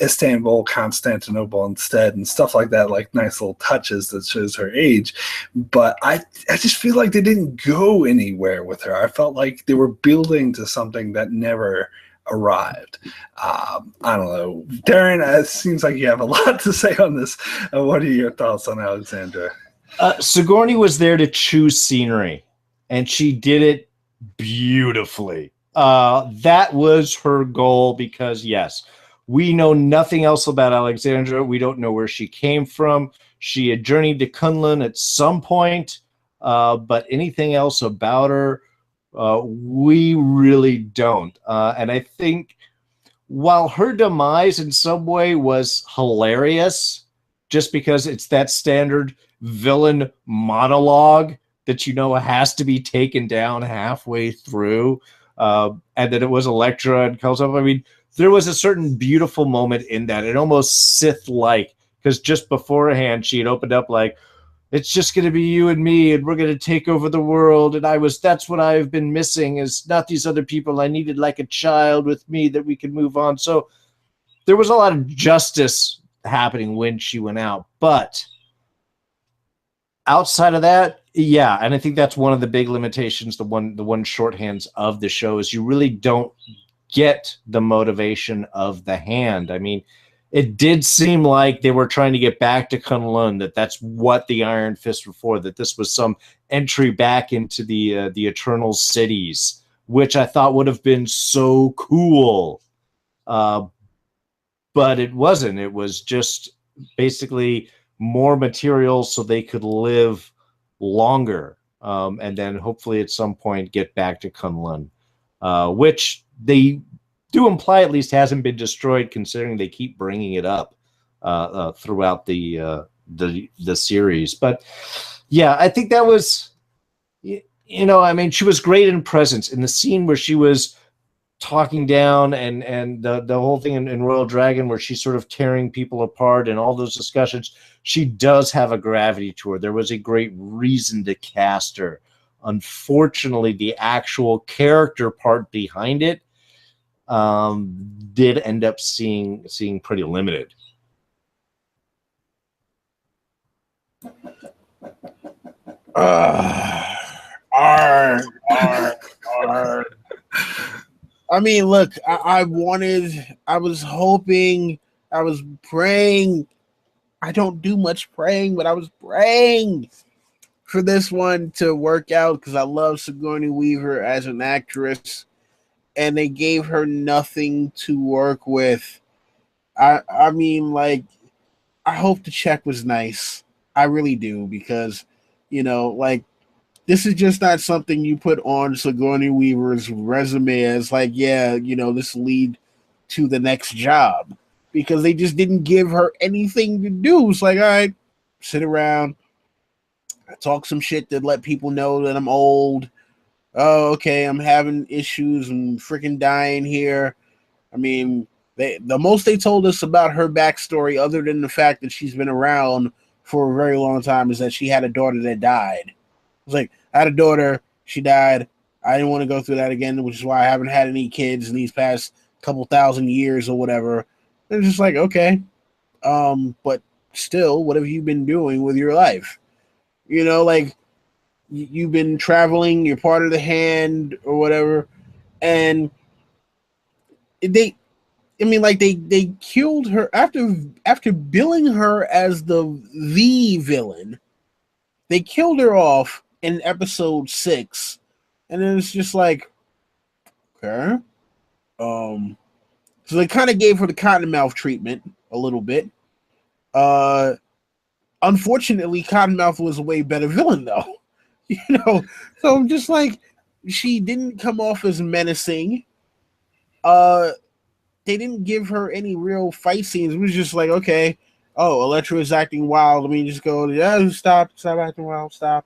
Istanbul Constantinople instead, and stuff like that, like nice little touches that shows her age. But I just feel like they didn't go anywhere with her. I felt like they were building to something that never arrived. I don't know. Darrin, it seems like you have a lot to say on this. What are your thoughts on Alexandra? Sigourney was there to choose scenery, and she did it beautifully. That was her goal, because yes, we know nothing else about Alexandra. We don't know where she came from. She had journeyed to Kunlun at some point, but anything else about her, we really don't. And I think while her demise in some way was hilarious, just because it's that standard villain monologue that has to be taken down halfway through, and that it was Elektra and comes up. I mean, there was a certain beautiful moment in that. It almost Sith-like, because just beforehand she had opened up like, it's just going to be you and me, and we're going to take over the world. And that's what I've been missing, is not these other people. I needed like a child with me that we could move on. So there was a lot of justice happening when she went out. But outside of that, yeah, and I think that's one of the big limitations, the one shorthands of the show, is you really don't get the motivation of the Hand. I mean, it did seem like they were trying to get back to Kunlun, that's what the Iron Fist were for, that this was some entry back into the Eternal Cities, which I thought would have been so cool. But it wasn't. It was just basically more materials so they could live longer, and then hopefully at some point get back to Kunlun, which they do imply at least hasn't been destroyed, considering they keep bringing it up throughout the series. But yeah, I think that was, I mean, she was great in presence in the scene where she was talking down, and the whole thing in Royal Dragon where she's sort of tearing people apart, and all those discussions. She does have a gravity to her. There was a great reason to cast her. Unfortunately, the actual character part behind it did end up seeing pretty limited. I mean, look, I was hoping, I was praying. I don't do much praying, but I was praying for this one to work out, because I love Sigourney Weaver as an actress, and they gave her nothing to work with. I mean, like, I hope the check was nice. I really do, because, like, this is just not something you put on Sigourney Weaver's resume as like, yeah, this will lead to the next job, because they just didn't give her anything to do. It's like, all right, sit around, talk some shit to let people know that I'm old. Oh, okay, I'm having issues and freaking dying here. I mean, the most they told us about her backstory, other than the fact that she's been around for a very long time, is that she had a daughter that died. It's like, I had a daughter, she died. I didn't want to go through that again, which is why I haven't had any kids in these past couple thousand years or whatever. And it's just like, okay, but still, what have you been doing with your life? Like, you've been traveling, you're part of the Hand or whatever, and it I mean, like they killed her after billing her as the villain. They killed her off in episode 6, and then it's just like, okay. So they kind of gave her the Cottonmouth treatment a little bit. Unfortunately, Cottonmouth was a way better villain, though. So I'm just like, she didn't come off as menacing. They didn't give her any real fight scenes. It was just like, okay, oh, Elektra is acting wild. Let me just go, yeah, stop acting wild, stop.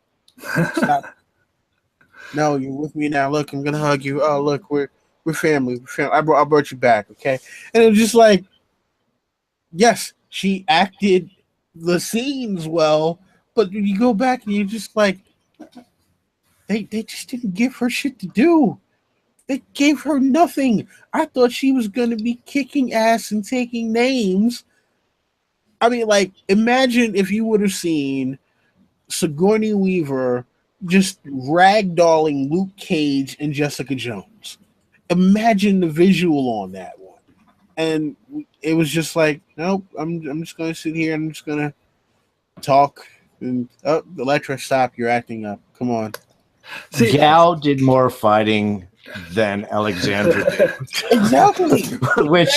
No, you're with me now. Look, I'm gonna hug you. Oh, look, we're family. I brought you back, okay? And it was just like, yes, she acted the scenes well, but you go back and you're just like, they just didn't give her shit to do. They gave her nothing. I thought she was going to be kicking ass and taking names. I mean, like, imagine if you would have seen Sigourney Weaver just ragdolling Luke Cage and Jessica Jones. Imagine the visual on that one. And it was just like, nope, I'm just going to sit here and I'm just going to talk. And, oh, Elektra, stop. You're acting up. Come on. See, Gal did more fighting than Alexandra did. Exactly.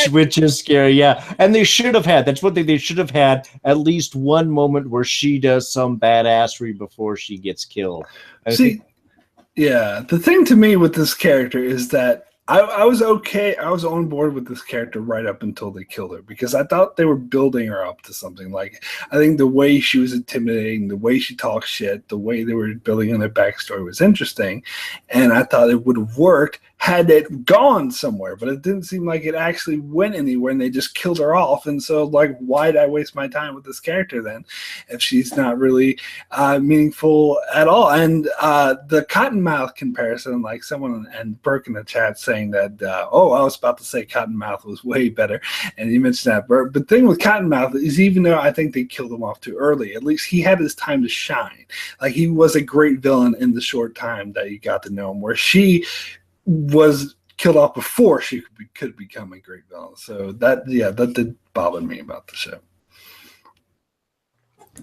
which is scary, yeah. And they should have had, that's one thing, they should have had at least one moment where she does some badassery before she gets killed. Yeah, the thing to me with this character is that I was okay. I was on board with this character right up until they killed her, because I thought they were building her up to something. Like, I think the way she was intimidating, the way she talked shit, the way they were building on their backstory was interesting. And I thought it would have worked had it gone somewhere, but it didn't seem like it actually went anywhere, and they just killed her off. And so, like, why did I waste my time with this character then if she's not really meaningful at all? And the Cottonmouth comparison, like someone and Burke in the chat saying that, I was about to say Cottonmouth was way better, and you mentioned that. But the thing with Cottonmouth is, even though I think they killed him off too early, at least he had his time to shine. Like, he was a great villain in the short time that you got to know him, where she was killed off before she could become a great villain. So that did bother me about the show.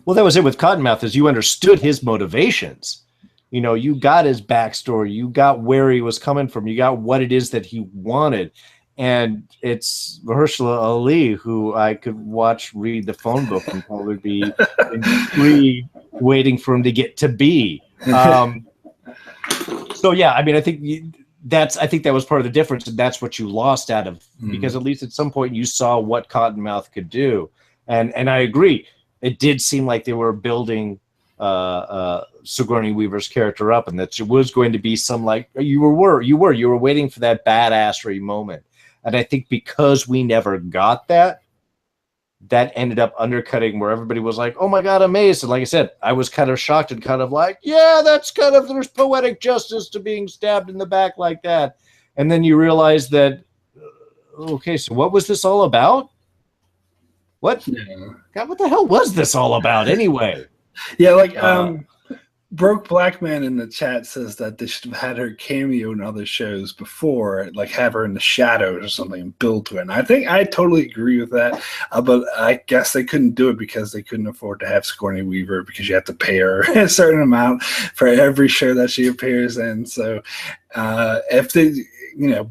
Well, that was it with Cottonmouth, is you understood his motivations. You got his backstory, you got where he was coming from, you got what it is that he wanted. And it's Mahershala Ali, who I could watch read the phone book and probably be intrigued, waiting for him to get to be. So yeah, I mean, I think that was part of the difference, and that's what you lost out of, because at least at some point you saw what Cottonmouth could do. And I agree, it did seem like they were building Sigourney Weaver's character up, and that it was going to be some, like, you were waiting for that badassery moment. And I think because we never got that ended up undercutting where everybody was like, oh my God, amazed. And like I said, I was kind of shocked and kind of like, yeah, that's kind of, there's poetic justice to being stabbed in the back like that. And then you realize that, okay, so what was this all about? What? Yeah. God, what the hell was this all about anyway? Yeah, like, Broke Black Man in the chat says that they should have had her cameo in other shows before, like have her in the shadows or something and build to it. And I think I totally agree with that, but I guess they couldn't do it because they couldn't afford to have Sigourney Weaver, because you have to pay her a certain amount for every show that she appears in. So if they,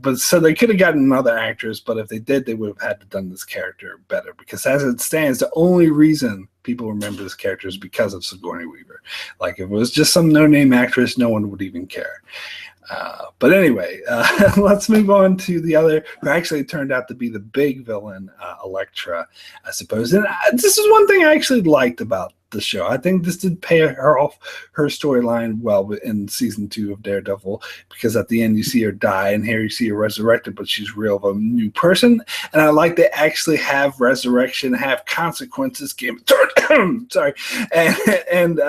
but so they could have gotten another actress, but if they did, they would have had to done this character better, because as it stands, the only reason people remember this character is because of Sigourney Weaver. Like, if it was just some no-name actress, no one would even care. But anyway, let's move on to the other, who actually turned out to be the big villain, Elektra, I suppose. And this is one thing I actually liked about the show. I think this did pay her off, her storyline well in season 2 of Daredevil, because at the end you see her die, and here you see her resurrected, but she's real of a new person. And I like they actually have resurrection, have consequences, sorry, and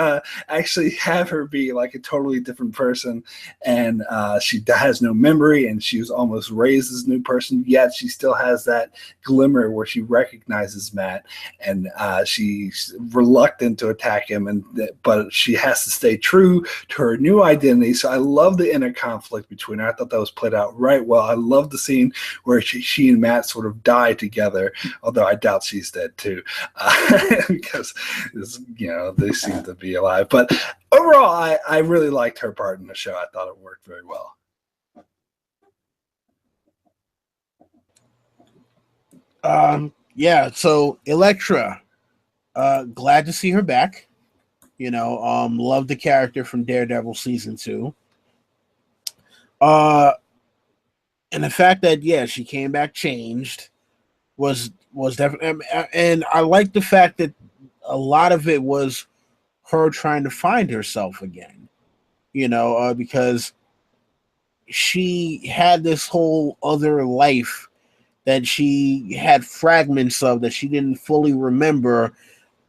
actually have her be like a totally different person. And she has no memory, and she was almost raised as a new person, yet she still has that glimmer where she recognizes Matt, and she's reluctant in to attack him, but she has to stay true to her new identity. So I love the inner conflict between her. I thought that was played out right well. I love the scene where she and Matt sort of die together, although I doubt she's dead too, because they seem to be alive. But overall, I really liked her part in the show. I thought it worked very well. So Elektra, glad to see her back. Love the character from Daredevil season 2. And the fact that she came back changed was definitely, and I like the fact that a lot of it was her trying to find herself again. Because she had this whole other life that she had fragments of that she didn't fully remember,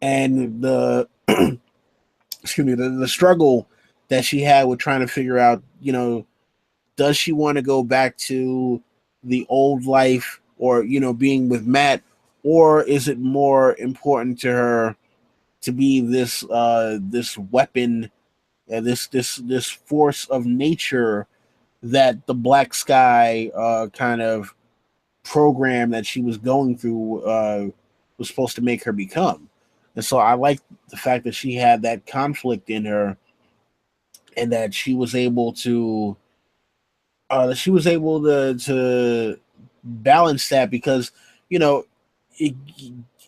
and the the struggle that she had with trying to figure out, does she want to go back to the old life or being with Matt, or is it more important to her to be this weapon, this force of nature that the Black Sky kind of program that she was going through was supposed to make her become. And so I like the fact that she had that conflict in her, and that she was able to to balance that, because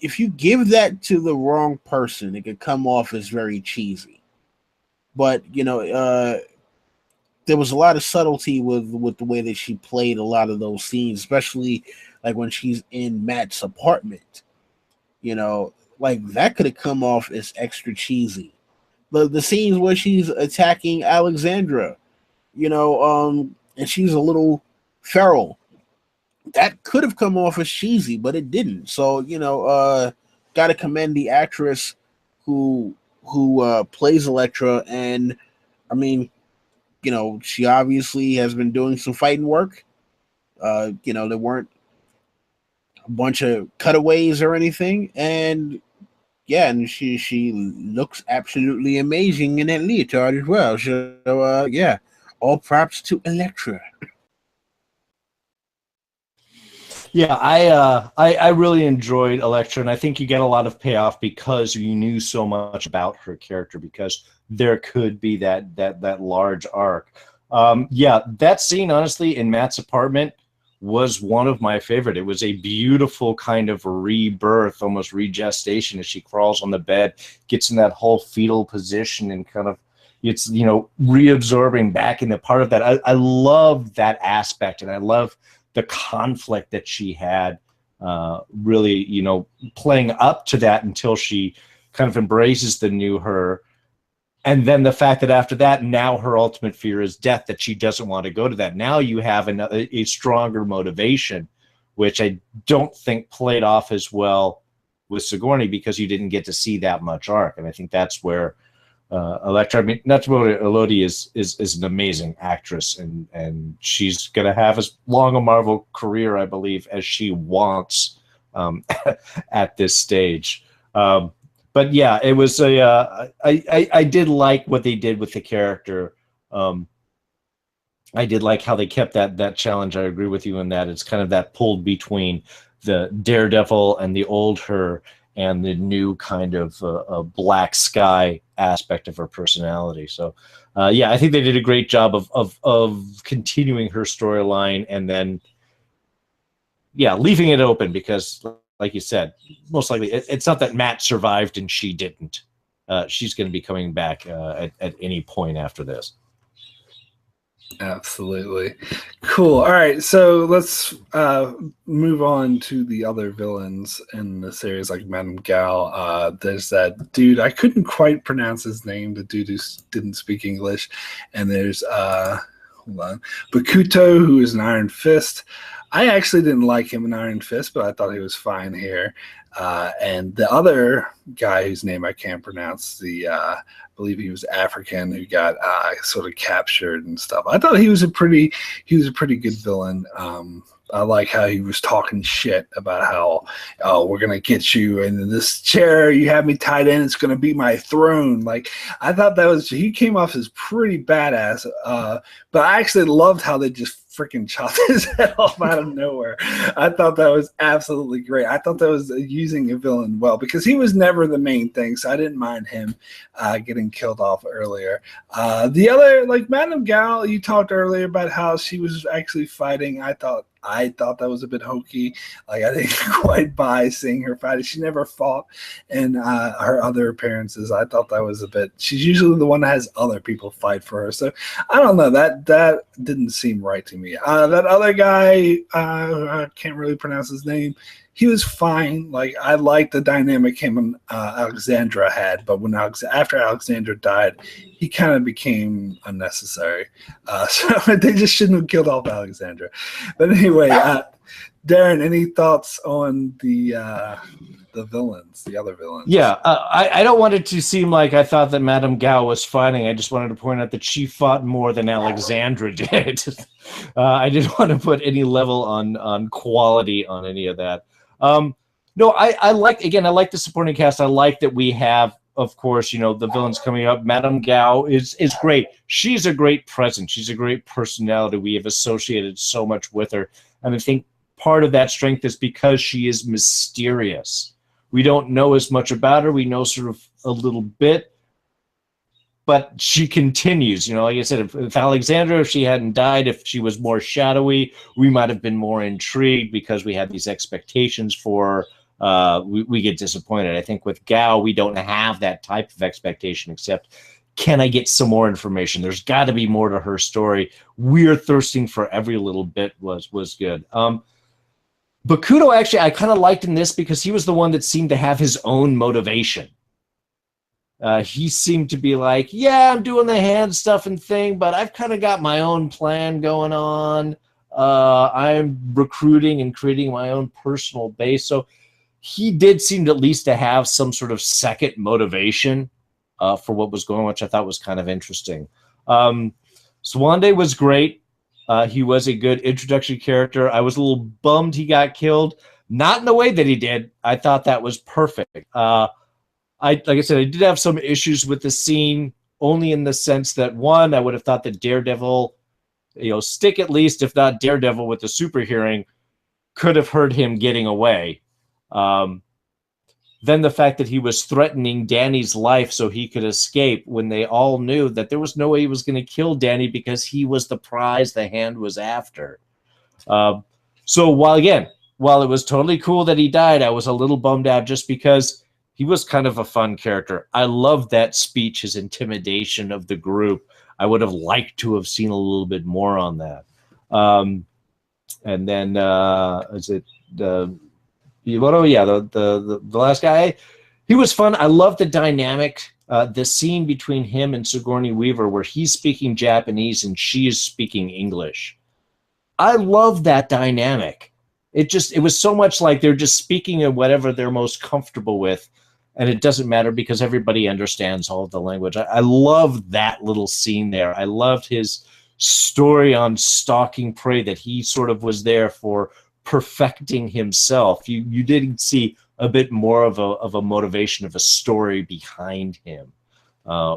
if you give that to the wrong person, it could come off as very cheesy. But there was a lot of subtlety with the way that she played a lot of those scenes, especially like when she's in Matt's apartment. Like that could have come off as extra cheesy. The scenes where she's attacking Alexandra, and she's a little feral, that could have come off as cheesy, but it didn't. So got to commend the actress who plays Elektra, and I mean, she obviously has been doing some fighting work. There weren't a bunch of cutaways or anything, and she looks absolutely amazing in that leotard as well. So all props to Elektra. Yeah, I really enjoyed Elektra, and I think you get a lot of payoff because you knew so much about her character, because there could be that large arc. That scene, honestly, in Matt's apartment was one of my favorite. It was a beautiful kind of rebirth, almost regestation, as she crawls on the bed, gets in that whole fetal position, and kind of it's reabsorbing back into part of that. I love that aspect, and I love the conflict that she had, really, playing up to that until she kind of embraces the new her. And then the fact that after that, now her ultimate fear is death, that she doesn't want to go to that. Now you have a stronger motivation, which I don't think played off as well with Sigourney, because you didn't get to see that much arc. And I think that's where Elektra, Natsumoto Elodie is an amazing actress, and she's going to have as long a Marvel career, I believe, as she wants at this stage. But yeah, it was I did like what they did with the character. I did like how they kept that challenge. I agree with you in that it's kind of that pulled between the Daredevil and the old her, and the new kind of Black Sky aspect of her personality. So, I think they did a great job of continuing her storyline, and then, leaving it open, because, like you said, most likely it's not that Matt survived and she didn't. She's going to be coming back at any point after this. Absolutely. Cool. All right, so let's move on to the other villains in the series, like Madame Gal. There's that dude, I couldn't quite pronounce his name, the dude who didn't speak English. And there's Bakuto, who is an Iron Fist. I actually didn't like him in Iron Fist, but I thought he was fine here. And the other guy whose name I can't pronounce, I believe he was African, who got sort of captured and stuff. I thought he was a pretty good villain. I like how he was talking shit about how, oh, we're gonna get you in this chair you have me tied in. It's gonna be my throne. Like, I thought he came off as pretty badass. But I actually loved how they just freaking chopped his head off out of nowhere. I thought that was absolutely great. I thought that was using a villain well, because he was never the main thing, so I didn't mind him getting killed off earlier. The other, like Madame Gao, you talked earlier about how she was actually fighting. I thought that was a bit hokey. Like, I didn't quite buy seeing her fight. She never fought in her other appearances. I thought that was a bit. She's usually the one that has other people fight for her. So I don't know. That didn't seem right to me. That other guy, I can't really pronounce his name. He was fine. Like, I liked the dynamic him and Alexandra had, but after Alexandra died, he kind of became unnecessary. So they just shouldn't have killed off Alexandra. But anyway, Darrin, any thoughts on the villains, the other villains? Yeah, I don't want it to seem like I thought that Madame Gao was fighting. I just wanted to point out that she fought more than Alexandra did. I didn't want to put any level on quality on any of that. No, I like the supporting cast. I like that we have, of course, the villains coming up. Madame Gao is great. She's a great presence. She's a great personality. We have associated so much with her. And I think part of that strength is because she is mysterious. We don't know as much about her. We know sort of a little bit, but she continues. Like I said, if Alexandra, if she hadn't died, if she was more shadowy, we might have been more intrigued because we had these expectations for her. We get disappointed. I think with Gao, we don't have that type of expectation, except, can I get some more information? There's got to be more to her story. We're thirsting for every little bit was good. Bakuto, actually, I kind of liked in this because he was the one that seemed to have his own motivation. He seemed to be like, yeah, I'm doing the hand stuff and thing, but I've kind of got my own plan going on. I'm recruiting and creating my own personal base. So he did seem to at least to have some sort of second motivation for what was going on, which I thought was kind of interesting. Swande was great. He was a good introductory character. I was a little bummed he got killed. Not in the way that he did. I thought that was perfect. Like I said, I did have some issues with the scene, only in the sense that, one, I would have thought that Daredevil, Stick at least, if not Daredevil with the super hearing, could have heard him getting away. Then the fact that he was threatening Danny's life so he could escape, when they all knew that there was no way he was going to kill Danny because he was the prize the Hand was after. So while it was totally cool that he died, I was a little bummed out just because he was kind of a fun character. I loved that speech, his intimidation of the group. I would have liked to have seen a little bit more on that. And then the last guy, he was fun. I love the dynamic, the scene between him and Sigourney Weaver where he's speaking Japanese and she is speaking English. I love that dynamic. It was so much like they're just speaking in whatever they're most comfortable with, and it doesn't matter because everybody understands all of the language. I loved that little scene there. I loved his story on stalking prey, that he sort of was there for perfecting himself. You did see a bit more of a motivation, of a story behind him,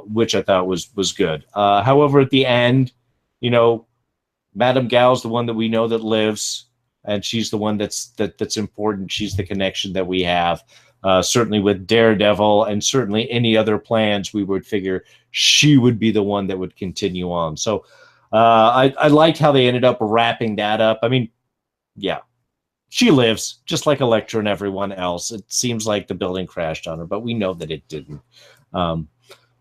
which I thought was good. However, at the end, Madame Gao's the one that we know that lives, and she's the one that's important. She's the connection that we have. Certainly with Daredevil and certainly any other plans, we would figure she would be the one that would continue on. So I liked how they ended up wrapping that up. I mean, yeah, she lives just like Elektra and everyone else. It seems like the building crashed on her, but we know that it didn't. But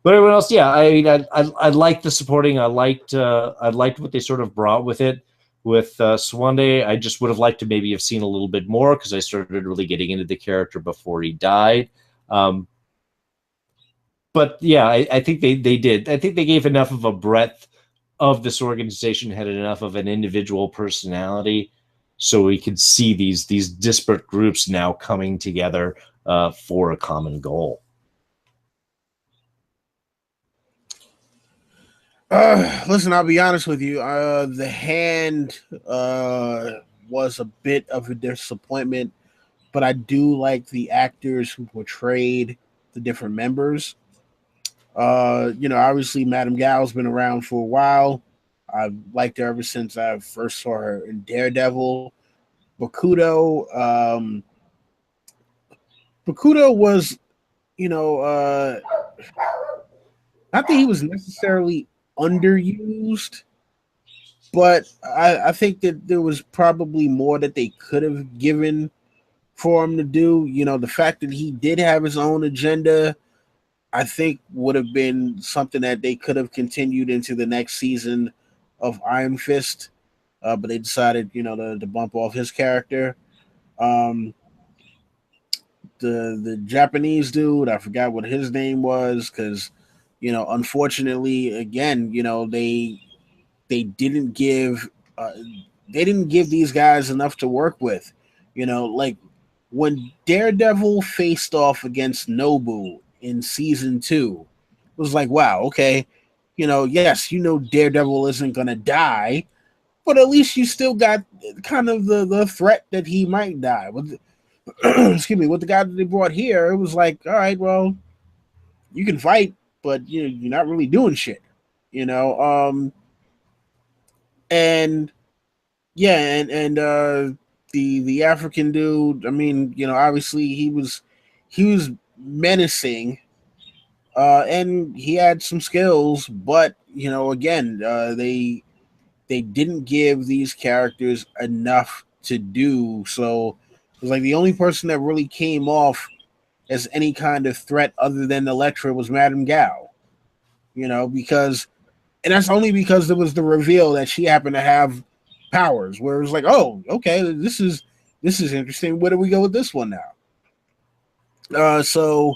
everyone else, yeah, I liked the supporting. I liked what they sort of brought with it. With Swande, I just would have liked to maybe have seen a little bit more because I started really getting into the character before he died. But yeah, I think they did. I think they gave enough of a breadth of this organization, had enough of an individual personality, so we could see these disparate groups now coming together for a common goal. Listen, I'll be honest with you. The Hand was a bit of a disappointment, but I do like the actors who portrayed the different members. Obviously Madame Gao's been around for a while. I've liked her ever since I first saw her in Daredevil. Bakudo, Bakudo was, not that he was necessarily underused, but I think that there was probably more that they could have given for him to do. The fact that he did have his own agenda, I think would have been something that they could have continued into the next season of Iron Fist, but they decided, to bump off his character. The Japanese dude, I forgot what his name was, because unfortunately, again, they didn't give these guys enough to work with. Like when Daredevil faced off against Nobu in season 2, it was like, wow, okay, yes, Daredevil isn't gonna die, but at least you still got kind of the threat that he might die. With excuse me, with the guy that they brought here, it was like, all right, well, you can fight, but you're not really doing shit, and yeah, and the African dude, I mean, obviously he was menacing, and he had some skills, but again, they didn't give these characters enough to do. So it was like the only person that really came off as any kind of threat other than Elektra was Madame Gao. Because, and that's only because there was the reveal that she happened to have powers, where it was like, oh, okay, this is interesting. Where do we go with this one now? So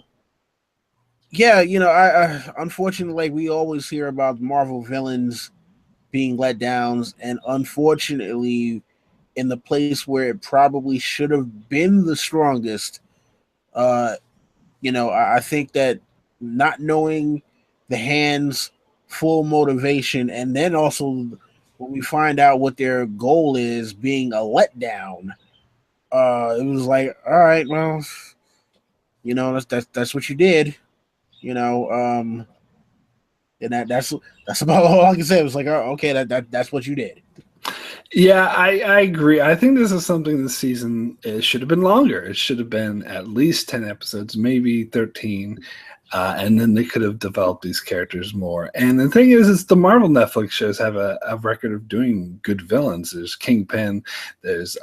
yeah, I unfortunately, like, we always hear about Marvel villains being let downs, and unfortunately, in the place where it probably should have been the strongest, I think that not knowing the Hand's full motivation, and then also when we find out what their goal is, being a letdown, it was like, all right, well, that's what you did, and that's about all I can say. It was like, oh, okay, that's what you did. Yeah, I agree. I think this is something this season, it should have been longer. It should have been at least 10 episodes, maybe 13. And then they could have developed these characters more. And the thing is the Marvel Netflix shows have a record of doing good villains. There's Kingpin, there's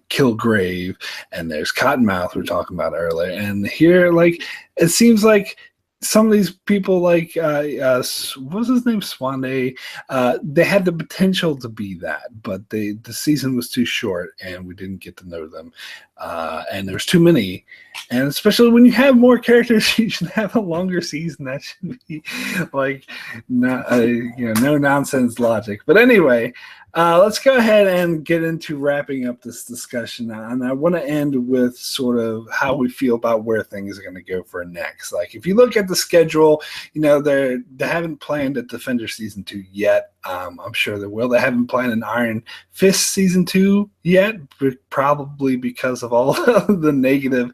Kilgrave, and there's Cottonmouth we were talking about earlier. And here, like, it seems like some of these people, like what was his name, Swanday, they had the potential to be that, but the season was too short and we didn't get to know them, and there's too many, and especially when you have more characters, you should have a longer season. That should be like not no nonsense logic. But anyway, let's go ahead and get into wrapping up this discussion now. And I want to end with sort of how we feel about where things are going to go for next. Like, if you look at the schedule, they haven't planned a Defender season 2 yet. I'm sure they will. They haven't planned an Iron Fist season 2 yet, probably because of all the negative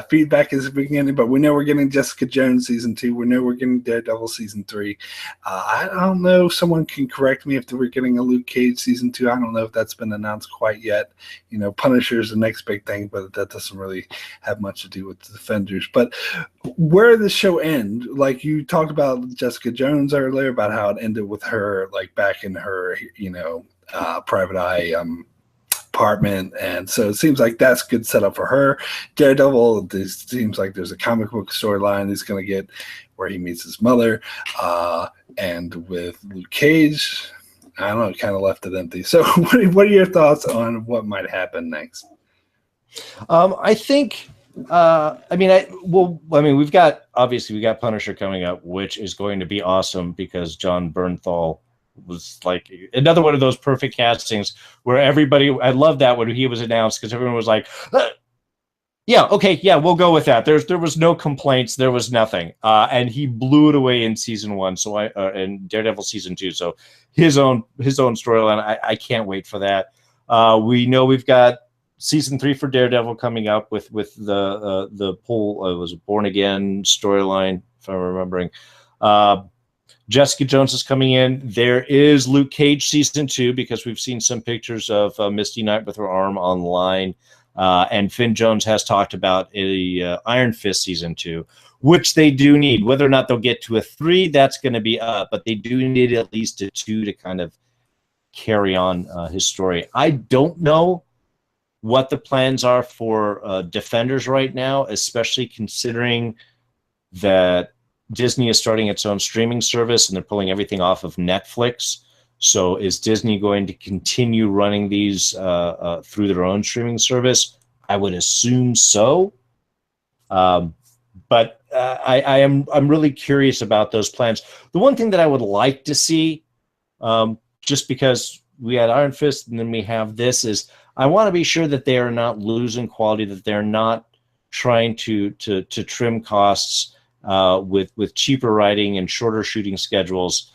feedback is beginning. But we know we're getting Jessica Jones season 2. We know we're getting Daredevil season 3. I don't know. Someone can correct me if we're getting a Luke Cage season 2. I don't know if that's been announced quite yet. Punisher is the next big thing, but that doesn't really have much to do with the Defenders. But where did the show end? Like, you talked about Jessica Jones earlier, about how it ended with her like back in her private eye apartment, and so it seems like that's good setup for her. Daredevil, this seems like there's a comic book storyline he's going to get where he meets his mother, and with Luke Cage, I don't know, it kind of left it empty. So what are your thoughts on what might happen next? I think we've got Punisher coming up, which is going to be awesome because Jon Bernthal was like another one of those perfect castings where everybody, I love that when he was announced, because everyone was like, yeah, okay, yeah, we'll go with that. There was no complaints, there was nothing, and he blew it away in season 1. So in Daredevil season 2. So his own storyline. I can't wait for that. We know we've got season 3 for Daredevil coming up with the whole was Born Again storyline, if I'm remembering. Jessica Jones is coming in. There is Luke Cage season 2 because we've seen some pictures of Misty Knight with her arm online. And Finn Jones has talked about a Iron Fist season 2, which they do need. Whether or not they'll get to a 3, that's going to be up, but they do need at least a 2 to kind of carry on his story. I don't know what the plans are for Defenders right now, especially considering that Disney is starting its own streaming service and they're pulling everything off of Netflix. So is Disney going to continue running these through their own streaming service? I would assume so. But I'm really curious about those plans. The one thing that I would like to see, just because we had Iron Fist and then we have this, is I want to be sure that they are not losing quality, that they're not trying to trim costs with cheaper writing and shorter shooting schedules.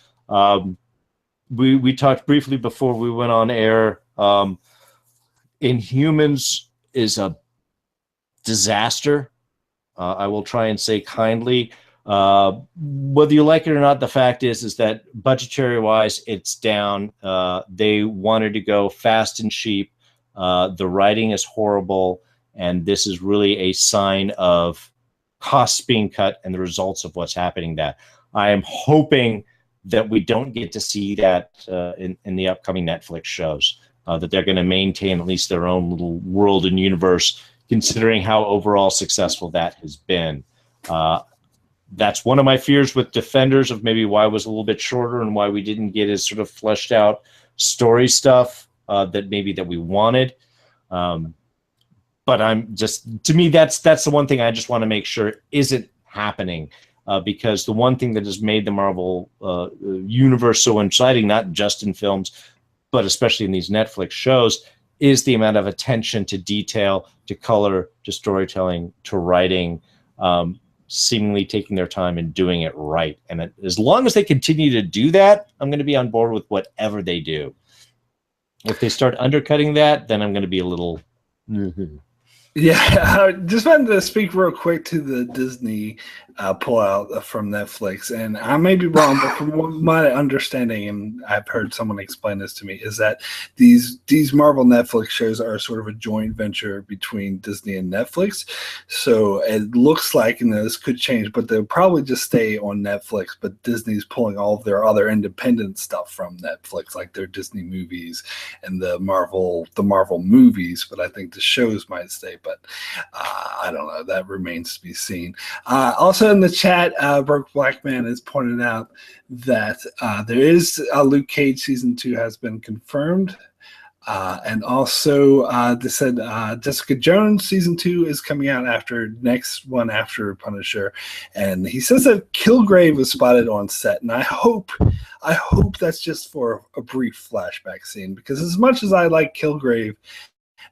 We talked briefly before we went on air. Inhumans is a disaster. I will try and say kindly. Whether you like it or not, the fact is that budgetary-wise, it's down. They wanted to go fast and cheap. The writing is horrible, and this is really a sign of costs being cut and the results of what's happening. That I am hoping that we don't get to see that in the upcoming Netflix shows, that they're going to maintain at least their own little world and universe, considering how overall successful that has been. That's one of my fears with Defenders, of maybe why it was a little bit shorter and why we didn't get as sort of fleshed out story stuff that we wanted. But I'm just, to me, that's the one thing I just want to make sure isn't happening, because the one thing that has made the Marvel universe so exciting, not just in films, but especially in these Netflix shows, is the amount of attention to detail, to color, to storytelling, to writing, seemingly taking their time and doing it right. And as long as they continue to do that, I'm going to be on board with whatever they do. If they start undercutting that, then I'm going to be a little... Yeah, I just wanted to speak real quick to the Disney pullout from Netflix, and I may be wrong, but from my understanding, and I've heard someone explain this to me, is that these Marvel Netflix shows are sort of a joint venture between Disney and Netflix. So it looks like, and this could change, but they'll probably just stay on Netflix. But Disney's pulling all of their other independent stuff from Netflix, like their Disney movies and the Marvel movies. But I think the shows might stay. But I don't know. That remains to be seen. Also in the chat, Broke Black Man has pointed out that there is Luke Cage season 2 has been confirmed. And also they said Jessica Jones season 2 is coming out after Punisher. And he says that Kilgrave was spotted on set. And I hope that's just for a brief flashback scene, because as much as I like Kilgrave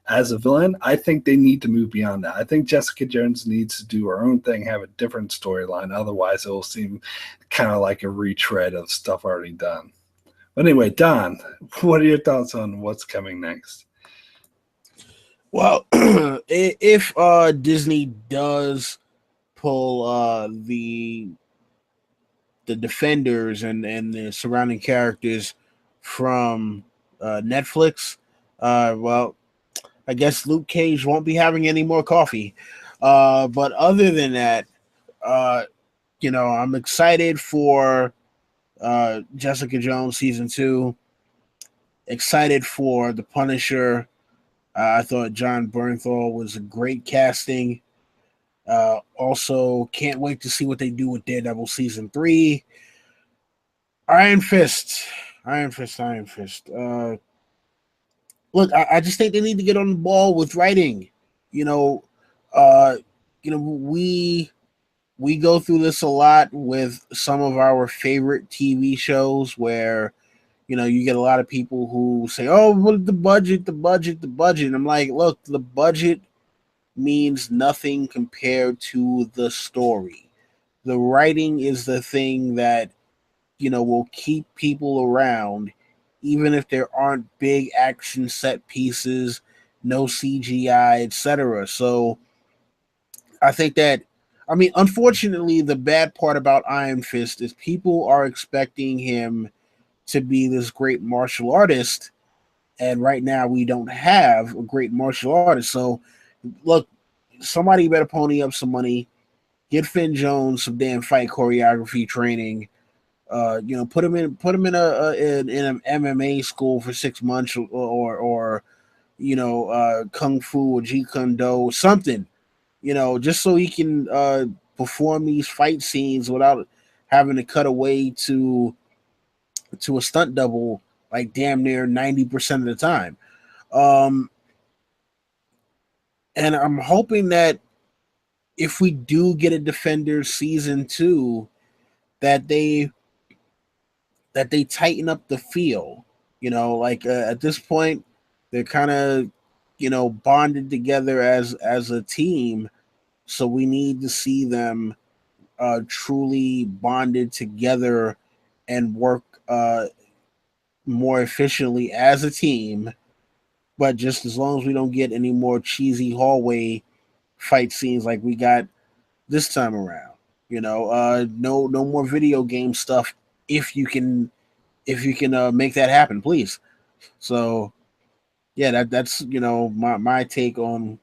as a villain, I think they need to move beyond that. I think Jessica Jones needs to do her own thing, have a different storyline. Otherwise, it will seem kind of like a retread of stuff already done. But anyway, Don, what are your thoughts on what's coming next? Well, if Disney does pull the Defenders and the surrounding characters from Netflix, well, I guess Luke Cage won't be having any more coffee. But other than that, I'm excited for Jessica Jones season 2. Excited for The Punisher. I thought Jon Bernthal was a great casting. Also, can't wait to see what they do with Daredevil season 3. Iron Fist. Look, I just think they need to get on the ball with writing. We go through this a lot with some of our favorite TV shows where, you get a lot of people who say, oh, what the budget. And I'm like, look, the budget means nothing compared to the story. The writing is the thing that, will keep people around, even if there aren't big action set pieces, no CGI, etc. So I think that, I mean, unfortunately, the bad part about Iron Fist is people are expecting him to be this great martial artist, and right now we don't have a great martial artist. So, look, somebody better pony up some money, get Finn Jones some damn fight choreography training. Put him in an MMA school for 6 months, or kung fu or jeet kune do, something, just so he can perform these fight scenes without having to cut away to a stunt double like damn near 90% of the time. Um, and I'm hoping that if we do get a Defenders season 2, that they tighten up the feel. At this point, they're kind of bonded together as a team. So we need to see them truly bonded together and work more efficiently as a team. But just as long as we don't get any more cheesy hallway fight scenes like we got this time around, no more video game stuff. If you can make that happen, please. So yeah, that's my take on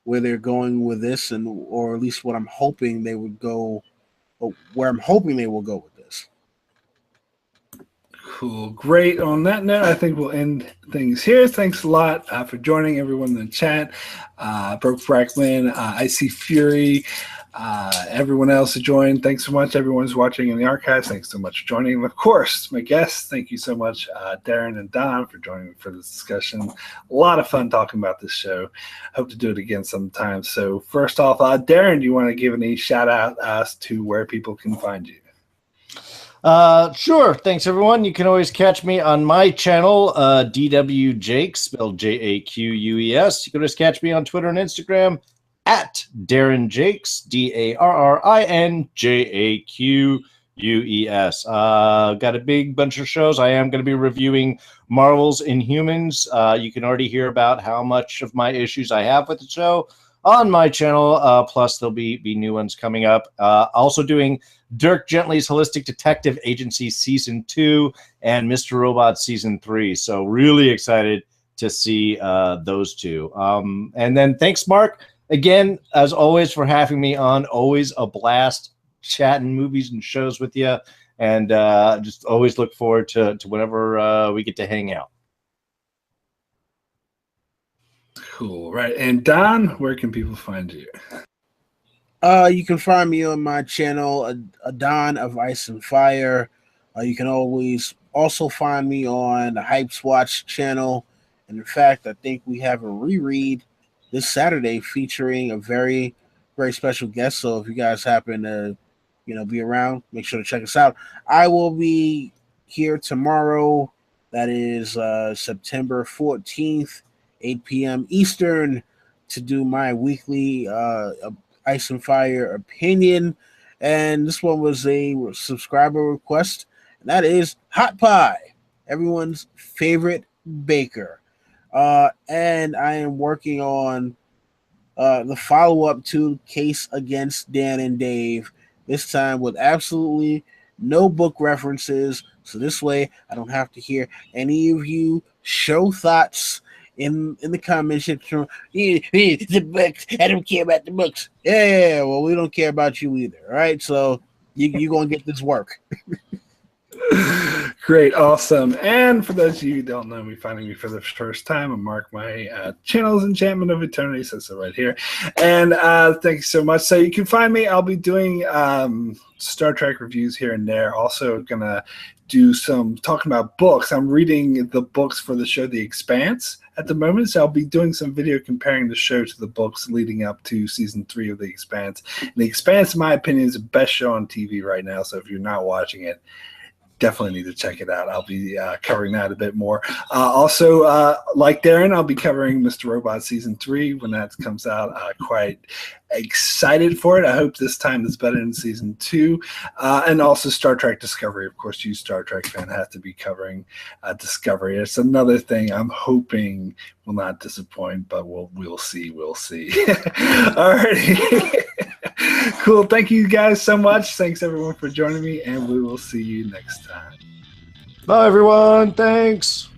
where they're going with this, or at least what I'm hoping they would go, or where I'm hoping they will go with this. Cool. Great. On that note, I think we'll end things here. Thanks a lot for joining everyone in the chat. Broke Frackman, Icy Fury, everyone else who joined. Thanks so much. Everyone who's watching in the archives, thanks so much for joining. And of course, my guests, thank you so much, Darrin and Don, for joining me for this discussion. A lot of fun talking about this show. Hope to do it again sometime. So first off, Darrin, do you want to give any shout out as to where people can find you? Sure. Thanks, everyone. You can always catch me on my channel, DW Jakes, spelled Jaques. You can always catch me on Twitter and Instagram at Darrin Jakes, DarrinJaques. Got a big bunch of shows. I am going to be reviewing Marvel's Inhumans. You can already hear about how much of my issues I have with the show on my channel. Plus, there'll be new ones coming up. Also doing Dirk Gently's Holistic Detective Agency Season 2 and Mr. Robot Season 3. So really excited to see those two. And then thanks, Mark, again, as always, for having me on. Always a blast chatting movies and shows with you. And just always look forward to whenever we get to hang out. Cool. Right. And Don, where can people find you? You can find me on my channel, a Don of Ice and Fire. You can always also find me on the Hypes Watch channel. And in fact, I think we have a reread this Saturday featuring a very, very special guest. So if you guys happen to, be around, make sure to check us out. I will be here tomorrow. That is September 14th, 8 p.m. Eastern, to do my weekly Ice and Fire opinion. And this one was a subscriber request, and that is hot pie, everyone's favorite baker. And I am working on the follow-up to Case Against Dan and Dave, this time with absolutely no book references, so this way I don't have to hear any of you show thoughts in the comment section. The books, I don't care about the books. Yeah, well, we don't care about you either. All right, so you're gonna get this work. Great, awesome. And for those of you who don't know me, finding me for the first time, I'm Mark. My channel is Enchantment of Eternity, says so right here. And thank you so much. So you can find me. I'll be doing Star Trek reviews here and there. Also gonna do some talking about books. I'm reading the books for the show The Expanse at the moment, so I'll be doing some video comparing the show to the books leading up to season 3 of The Expanse. And The Expanse, in my opinion, is the best show on TV right now. So if you're not watching it, definitely need to check it out. I'll be covering that a bit more. Also, like Darrin, I'll be covering Mr. Robot Season 3 when that comes out. Quite excited for it. I hope this time is better than Season 2. And also Star Trek Discovery. Of course, you Star Trek fan have to be covering Discovery. It's another thing I'm hoping will not disappoint, but we'll see. We'll see. Alrighty. Cool. Thank you guys so much. Thanks everyone for joining me, and we will see you next time. Bye, everyone. Thanks.